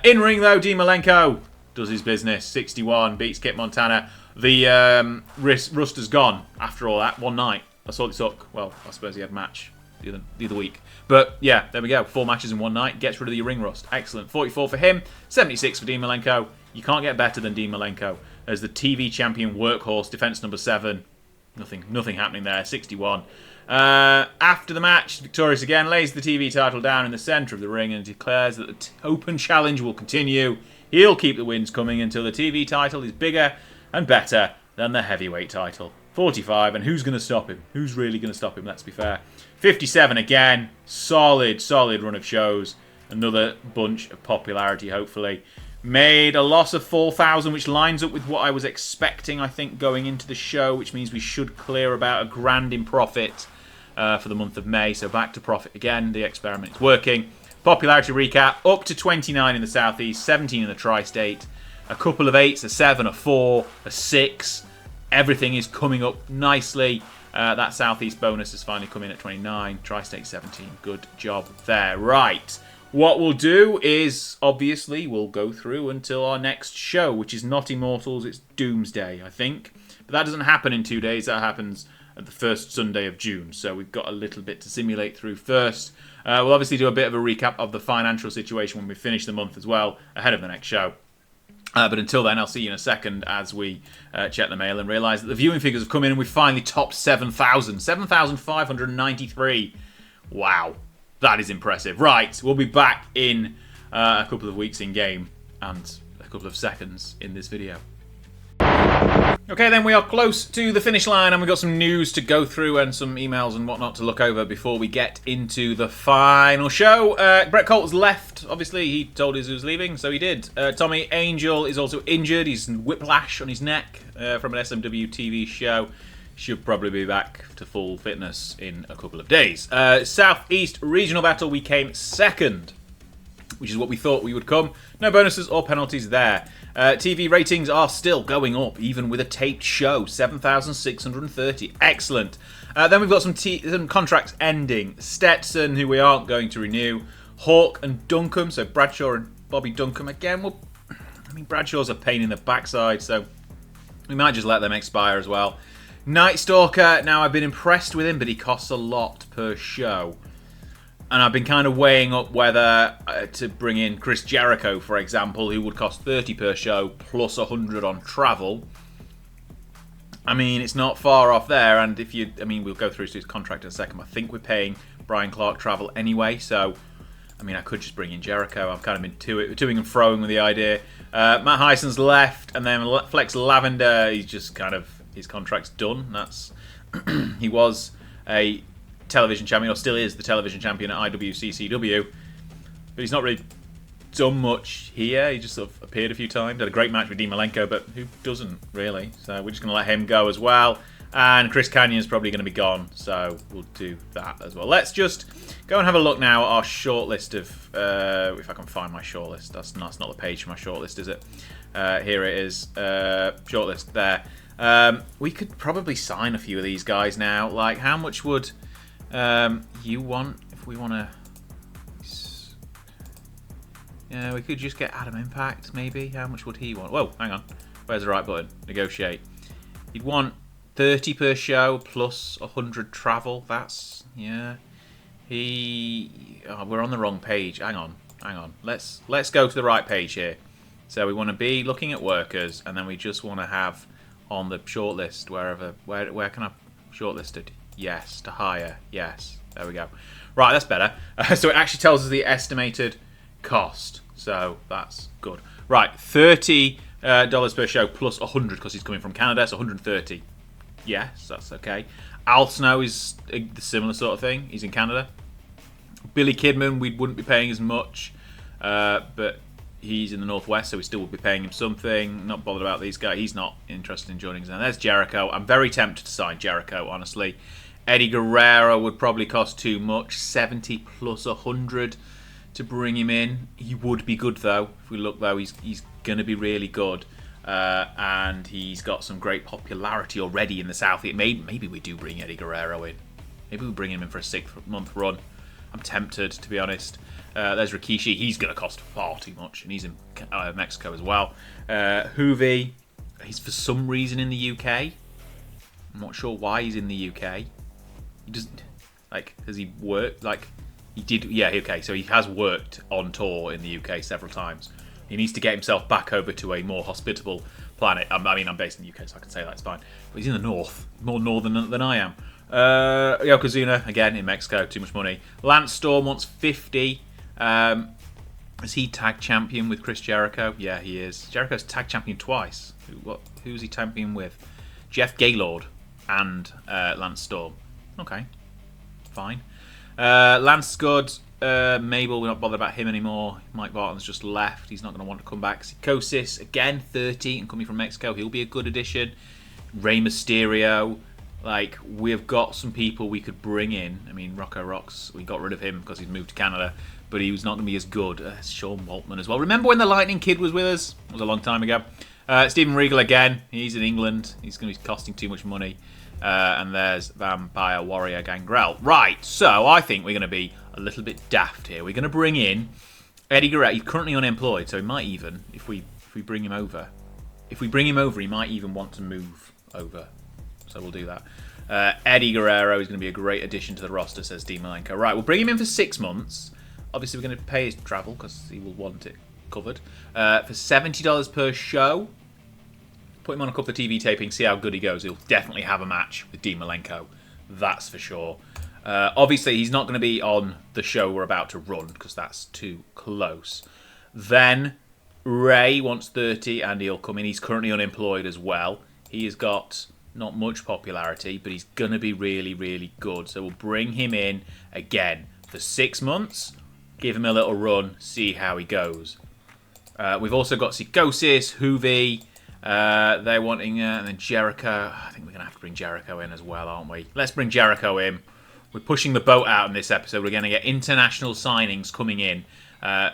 In ring though, Malenko does his business. 61. Beats Kit Montana. The rust has gone after all that. One night. That's all it took. Well, I suppose he had a match the other week. But yeah, there we go. 4 matches in one night. Gets rid of the ring rust. Excellent. 44 for him. 76 for Malenko. You can't get better than Malenko as the TV champion workhorse. Defense number 7. Nothing happening there. 61. After the match, victorious again, lays the TV title down in the centre of the ring and declares that the open challenge will continue. He'll keep the wins coming until the TV title is bigger and better than the heavyweight title. 45, and who's going to stop him? Who's really going to stop him, let's be fair. 57 again, solid run of shows. Another bunch of popularity, hopefully. Made a loss of 4,000, which lines up with what I was expecting, I think, going into the show, which means we should clear about $1,000 in profit for the month of May. So back to profit again. The experiment is working. Popularity recap, up to 29 in the Southeast, 17 in the Tri-State, a couple of 8s, a 7, a 4, a 6. Everything is coming up nicely. That Southeast bonus has finally come in at 29, Tri-State 17. Good job there. Right, what we'll do is, obviously, we'll go through until our next show, which is not Immortals, it's Doomsday, I think. But that doesn't happen in 2 days, that happens at the first Sunday of June, so we've got a little bit to simulate through first. We'll obviously do a bit of a recap of the financial situation when we finish the month as well, ahead of the next show. But until then, I'll see you in a second as we check the mail and realise that the viewing figures have come in and we've finally topped 7,000. 7,593. Wow, that is impressive. Right, we'll be back in a couple of weeks in game and a couple of seconds in this video. Okay, then we are close to the finish line and we've got some news to go through and some emails and whatnot to look over before we get into the final show. Brett Colt's left. Obviously, he told us he was leaving, so he did. Tommy Angel is also injured. He's whiplash on his neck from an SMW TV show. Should probably be back to full fitness in a couple of days. Southeast Regional Battle, we came second, which is what we thought we would come. No bonuses or penalties there. TV ratings are still going up, even with a taped show. 7,630. Excellent. Then we've got some contracts ending. Stetson, who we aren't going to renew. Hawk and Duncombe, so Bradshaw and Bobby Duncombe. Again, Bradshaw's a pain in the backside, so we might just let them expire as well. Night Stalker, now I've been impressed with him, but he costs a lot per show. And I've been kind of weighing up whether to bring in Chris Jericho, for example, who would cost 30 per show, plus 100 on travel. I mean, it's not far off there, and if you... I mean, we'll go through his contract in a second, but I think we're paying Brian Clark travel anyway, so... I mean, I could just bring in Jericho. I've kind of been toing and froing with the idea. Matt Hyson's left, and then Flex Lavender, he's just kind of... His contract's done. That's... He was a television champion, or still is the television champion at IWCCW, but he's not really done much here. He just sort of appeared a few times, had a great match with Dean Malenko, but who doesn't really? So we're just going to let him go as well. And Chris Canyon's probably going to be gone, so we'll do that as well. Let's just go and have a look now at our shortlist of, if I can find my shortlist. That's not the page for my shortlist, is it? Here it is, shortlist there. We could probably sign a few of these guys now. Like, how much would you want, if we want to... Yeah, we could just get Adam Impact, maybe. How much would he want? Whoa, hang on. Where's the right button? Negotiate. He'd want 30 per show plus 100 travel. That's... Yeah. Oh, we're on the wrong page. Hang on. Let's go to the right page here. So we want to be looking at workers, and then we just want to have on the shortlist where can I shortlisted? Yes, to hire. Yes, there we go. Right, that's better. So it actually tells us the estimated cost. So that's good. Right, $30 per show plus 100 because he's coming from Canada, so 130. Yes, that's okay. Al Snow is a similar sort of thing. He's in Canada. Billy Kidman, we wouldn't be paying as much, but he's in the Northwest, so we still would be paying him something. Not bothered about these guys. He's not interested in joining us. And there's Jericho. I'm very tempted to sign Jericho, honestly. Eddie Guerrero would probably cost too much. 70 plus 100 to bring him in. He would be good, though. If we look, though, he's going to be really good. And he's got some great popularity already in the South. Maybe we do bring Eddie Guerrero in. Maybe we bring him in for a 6-month run. I'm tempted, to be honest. There's Rikishi. He's going to cost far too much, and he's in Mexico as well. Hoovy, he's for some reason in the UK. I'm not sure why he's in the UK. He doesn't, has he worked? He did, yeah, okay, so he has worked on tour in the UK several times. He needs to get himself back over to a more hospitable planet. I'm based in the UK, so I can say that's fine. But he's in the north, more northern than I am. Yokozuna, again, in Mexico, too much money. Lance Storm wants 50. Is he tag champion with Chris Jericho? Yeah, he is. Jericho's tag champion twice. Who's he champion with? Jeff Gaylord and Lance Storm. Okay, fine. Lance Scud, Mabel, we're not bothered about him anymore. Mike Barton's just left. He's not going to want to come back. Psychosis, again, 30 and coming from Mexico. He'll be a good addition. Rey Mysterio. We've got some people we could bring in. I mean, Rocco Rocks, we got rid of him because he's moved to Canada. but he was not going to be as good as Sean Waltman as well. Remember when the Lightning Kid was with us? It was a long time ago. Stephen Regal again. He's in England. He's going to be costing too much money. And there's Vampire Warrior Gangrel. Right, so I think we're going to be a little bit daft here. We're going to bring in Eddie Guerrero. He's currently unemployed, so he might even, if we bring him over, he might even want to move over. So we'll do that. Eddie Guerrero is going to be a great addition to the roster, says Dean Malenko. Right, we'll bring him in for 6 months. Obviously, we're going to pay his travel because he will want it covered. For $70 per show. Put him on a couple of TV tapings, see how good he goes. He'll definitely have a match with Dean Malenko. That's for sure. Obviously, he's not going to be on the show we're about to run because that's too close. Then, Ray wants 30 and he'll come in. He's currently unemployed as well. He has got not much popularity, but he's going to be really, really good. So we'll bring him in again for 6 months. Give him a little run, see how he goes. We've also got Psychosis, Hoovy. They're wanting, and then Jericho. I think we're going to have to bring Jericho in as well, aren't we? Let's bring Jericho in. We're pushing the boat out in this episode. We're going to get international signings coming in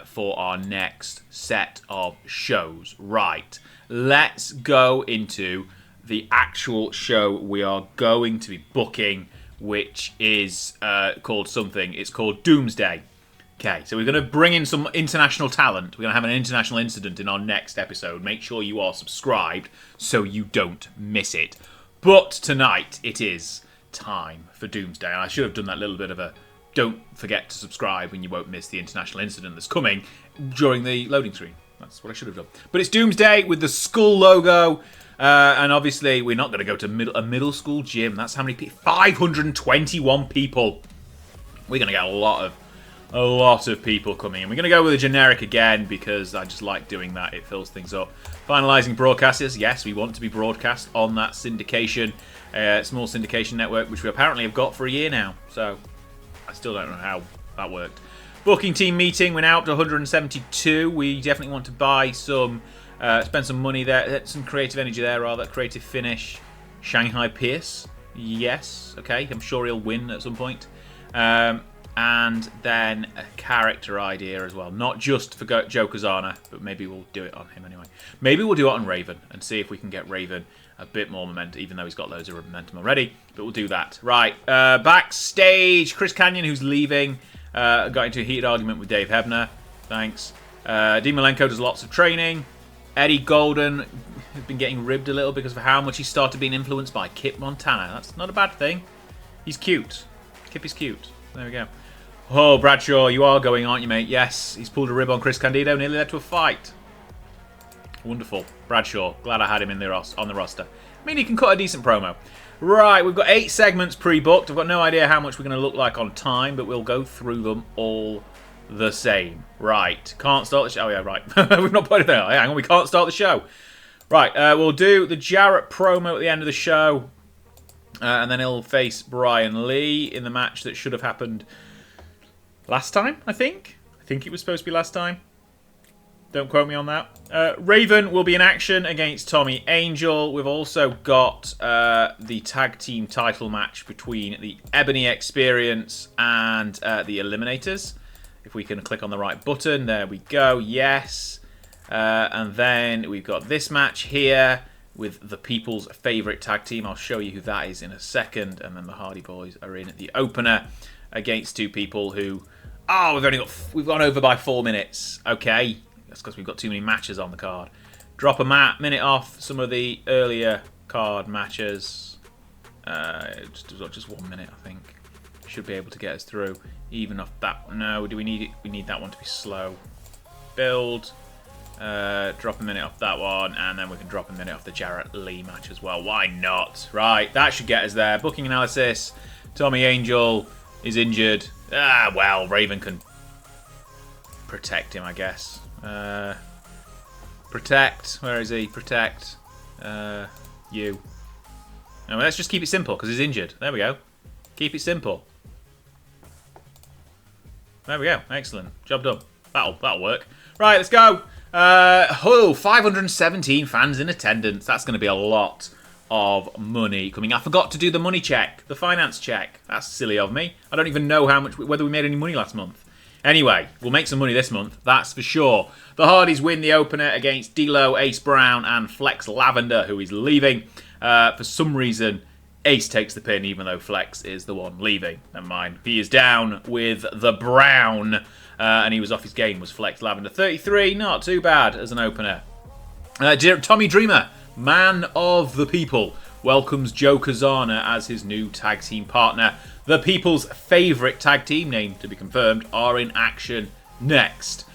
for our next set of shows. Right. Let's go into the actual show we are going to be booking, which is called something. It's called Doomsday. Okay, so we're going to bring in some international talent. We're going to have an international incident in our next episode. Make sure you are subscribed so you don't miss it. But tonight, it is time for Doomsday. And I should have done that little bit of a don't forget to subscribe when you won't miss the international incident that's coming during the loading screen. That's what I should have done. But it's Doomsday with the skull logo. And obviously, we're not going to go to a middle school gym. That's how many people? 521 people. We're going to get a lot of people coming in. We're going to go with a generic again because I just like doing that. It fills things up. Finalising broadcasters. Yes, we want to be broadcast on that syndication, small syndication network, which we apparently have got for a year now. So I still don't know how that worked. Booking team meeting. We're now up to 172. We definitely want to buy some, spend some money there. Some creative energy there, rather. Creative finish. Shanghai Pierce. Yes. Okay. I'm sure he'll win at some point. And then a character idea as well. Not just for Joe Kazana, but maybe we'll do it on him anyway. Maybe we'll do it on Raven and see if we can get Raven a bit more momentum, even though he's got loads of momentum already. But we'll do that. Right, backstage, Chris Kanyon, who's leaving, got into a heated argument with Dave Hebner. Thanks. Dean Malenko does lots of training. Eddie Golden has been getting ribbed a little because of how much he started being influenced by Kip Montana. That's not a bad thing. He's cute. Kip is cute. There we go. Oh, Bradshaw, you are going, aren't you, mate? Yes, he's pulled a rib on Chris Candido, nearly led to a fight. Wonderful. Bradshaw, glad I had him in on the roster. I mean, he can cut a decent promo. Right, we've got 8 segments pre-booked. I've got no idea how much we're going to look like on time, but we'll go through them all the same. Right, can't start the show. Oh, yeah, right. We've not put it there. Hang on, we can't start the show. Right, we'll do the Jarrett promo at the end of the show, and then he'll face Brian Lee in the match that should have happened last time, I think. I think it was supposed to be last time. Don't quote me on that. Raven will be in action against Tommy Angel. We've also got the tag team title match between the Ebony Experience and the Eliminators. If we can click on the right button. There we go. Yes. And then we've got this match here with the people's favourite tag team. I'll show you who that is in a second. And then the Hardy Boys are in at the opener against 2 people who... Oh, we've gone over by 4 minutes. Okay, that's because we've got too many matches on the card. Drop a minute off some of the earlier card matches. Just 1 minute, I think. Should be able to get us through. Even off that. No, do we need it? We need that one to be slow. Build. Drop a minute off that one, and then we can drop a minute off the Jarrett Lee match as well. Why not? Right, that should get us there. Booking analysis. Tommy Angel is injured. Well, Raven can protect him, I guess. Protect. Where is he? Protect. You. No, let's just keep it simple, because he's injured. There we go. Keep it simple. There we go. Excellent. Job done. That'll work. Right, let's go. 517 fans in attendance. That's going to be a lot of money coming. I forgot to do the money check, the finance check. That's silly of me. I don't even know how much, whether we made any money last month. Anyway, we'll make some money this month, that's for sure. The Hardys win the opener against D-Lo, Ace Brown, and Flex Lavender, who is leaving. For some reason, Ace takes the pin, even though Flex is the one leaving. Never mind. He is down with the Brown, and he was off his game, was Flex Lavender. 33, not too bad as an opener. Tommy Dreamer, man of the people, welcomes Joe Kazana as his new tag team partner. The people's favourite tag team, name to be confirmed, are in action next.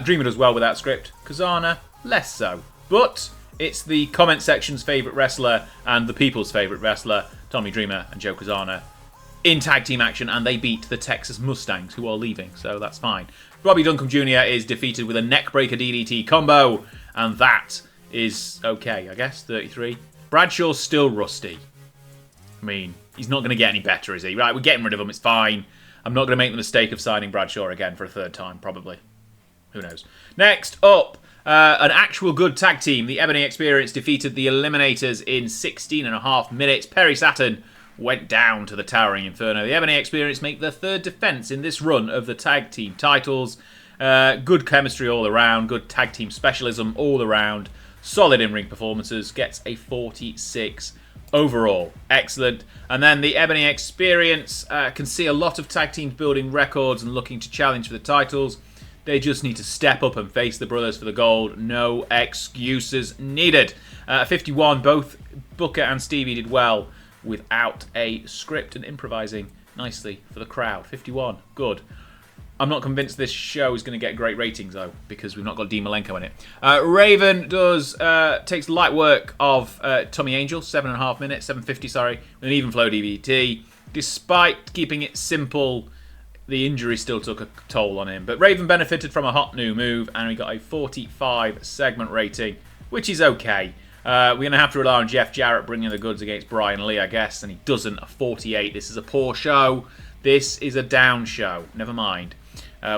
Dreamer does well with that script. Kazana, less so. But it's the comment section's favourite wrestler and the people's favourite wrestler, Tommy Dreamer and Joe Kazana, in tag team action, and they beat the Texas Mustangs, who are leaving, so that's fine. Robbie Duncombe Jr. is defeated with a neckbreaker DDT combo, and that is okay, I guess. 33. Bradshaw's still rusty. I mean, he's not going to get any better, is he? Right, we're getting rid of him, it's fine. I'm not going to make the mistake of signing Bradshaw again for a third time, probably. Who knows? Next up, an actual good tag team. The Ebony Experience defeated the Eliminators in 16.5 minutes. Perry Saturn went down to the Towering Inferno. The Ebony Experience make their third defense in this run of the tag team titles. Good chemistry all around. Good tag team specialism all around. Solid in-ring performances. Gets a 46 overall. Excellent. And then the Ebony Experience can see a lot of tag teams building records and looking to challenge for the titles. They just need to step up and face the brothers for the gold. No excuses needed. 51, both Booker and Stevie did well without a script and improvising nicely for the crowd. 51, good. I'm not convinced this show is going to get great ratings, though, because we've not got Dean Malenko in it. Raven takes light work of Tommy Angel, 7.5 minutes, 7.50, sorry, with an even flow DVT. Despite keeping it simple, the injury still took a toll on him. But Raven benefited from a hot new move, and we got a 45 segment rating, which is okay. We're going to have to rely on Jeff Jarrett bringing the goods against Brian Lee, I guess, and he doesn't. A 48. This is a poor show. This is a down show. Never mind.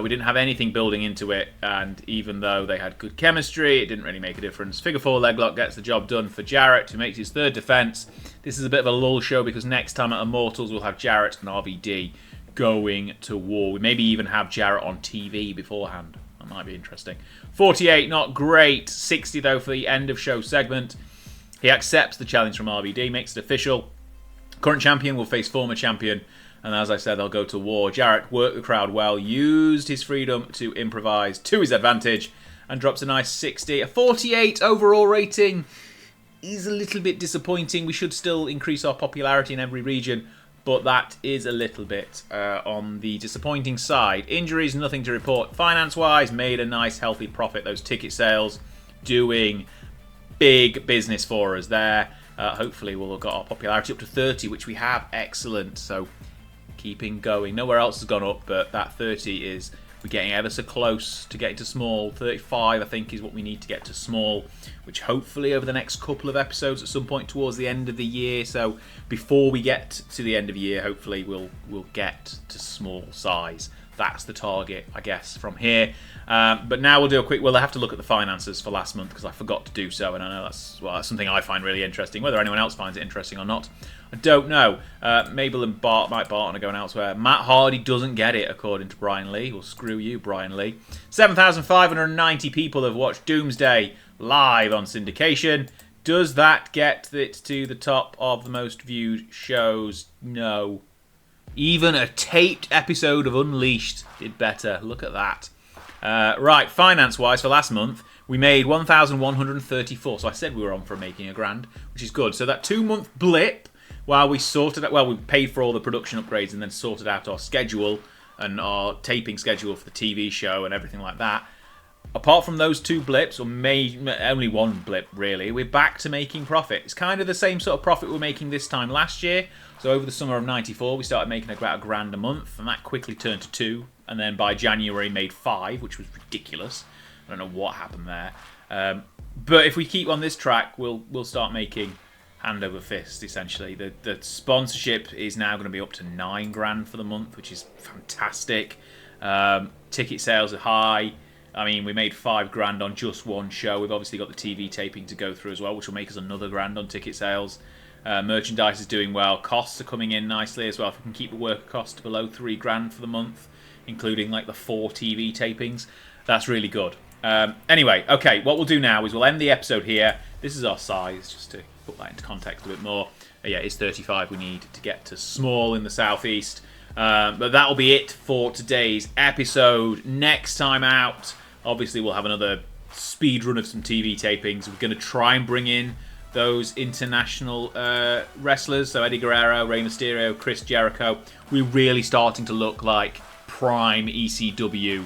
We didn't have anything building into it, and even though they had good chemistry, it didn't really make a difference. Figure 4 leg lock gets the job done for Jarrett, who makes his third defense. This is a bit of a lull show because next time at Immortals we'll have Jarrett and RVD going to war. We maybe even have Jarrett on TV beforehand. That might be interesting. 48, not great. 60 though for the end of show segment. He accepts the challenge from RVD, makes it official. Current champion will face former champion, and as I said, they'll go to war. Jarrett worked the crowd well, used his freedom to improvise to his advantage, and drops a nice 60. A 48 overall rating is a little bit disappointing. We should still increase our popularity in every region, but that is a little bit on the disappointing side. Injuries, nothing to report. Finance-wise, made a nice healthy profit. Those ticket sales doing big business for us there. Hopefully we'll have got our popularity up to 30, which we have. Excellent. So keeping going. Nowhere else has gone up, but that 30 is, we're getting ever so close to getting to small. 35, I think, is what we need to get to small, which hopefully over the next couple of episodes at some point towards the end of the year. So before we get to the end of the year, hopefully we'll get to small size. That's the target, I guess, from here. But now we'll do a quick... We'll have to look at the finances for last month because I forgot to do so, and I know that's something I find really interesting. Whether anyone else finds it interesting or not, I don't know. Mabel and Mike Barton are going elsewhere. Matt Hardy doesn't get it, according to Brian Lee. Well, screw you, Brian Lee. 7,590 people have watched Doomsday live on syndication. Does that get it to the top of the most viewed shows? No. Even a taped episode of Unleashed did better. Look at that. Right, finance-wise for last month, we made 1,134. So I said we were on for making $1,000, which is good. So that 2-month blip, while we sorted out, we paid for all the production upgrades and then sorted out our schedule and our taping schedule for the TV show and everything like that. Apart from those 2 blips, or only 1 blip really, we're back to making profit. It's kind of the same sort of profit we're making this time last year. So over the summer of '94, we started making about $1,000 a month, and that quickly turned to 2. And then by January, made 5, which was ridiculous. I don't know what happened there. But if we keep on this track, we'll start making hand over fist, essentially. The sponsorship is now going to be up to $9,000 for the month, which is fantastic. Ticket sales are high. I mean, we made $5,000 on just one show. We've obviously got the TV taping to go through as well, which will make us another $1,000 on ticket sales. Merchandise is doing well. Costs are coming in nicely as well. If we can keep the worker cost below $3,000 for the month, including like the 4 TV tapings. That's really good. Anyway, okay, what we'll do now is we'll end the episode here. This is our size, just to put that into context a bit more. Yeah, it's 35 we need to get to small in the southeast. But that'll be it for today's episode. Next time out, obviously we'll have another speed run of some TV tapings. We're going to try and bring in those international wrestlers. So Eddie Guerrero, Rey Mysterio, Chris Jericho. We're really starting to look like prime ECW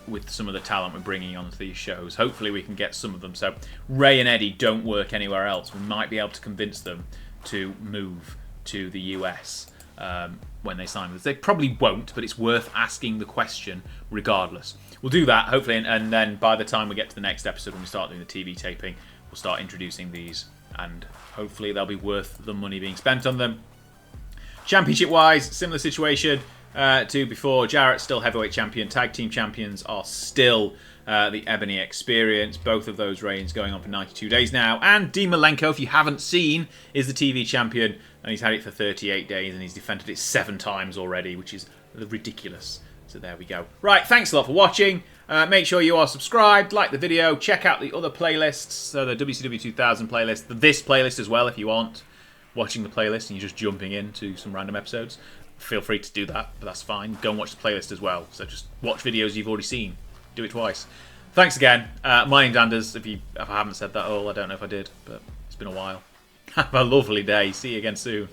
with some of the talent we're bringing onto these shows. Hopefully we can get some of them. So Ray and Eddie don't work anywhere else. We might be able to convince them to move to the US when they sign with us. They probably won't, but it's worth asking the question regardless. We'll do that, hopefully, and then by the time we get to the next episode when we start doing the TV taping, we'll start introducing these, and hopefully they'll be worth the money being spent on them. Championship-wise, similar situation to before. Jarrett's still heavyweight champion. Tag team champions are still the Ebony Experience. Both of those reigns going on for 92 days now. And Dean Malenko, if you haven't seen, is the TV champion. And he's had it for 38 days and he's defended it 7 times already, which is ridiculous. So there we go. Right, thanks a lot for watching. Make sure you are subscribed, like the video, check out the other playlists. So the WCW 2000 playlist, this playlist as well if you aren't watching the playlist and you're just jumping into some random episodes. Feel free to do that, but that's fine. Go and watch the playlist as well. So just watch videos you've already seen. Do it twice. Thanks again. My name's Anders. If I haven't said that all, I don't know if I did, but it's been a while. Have a lovely day. See you again soon.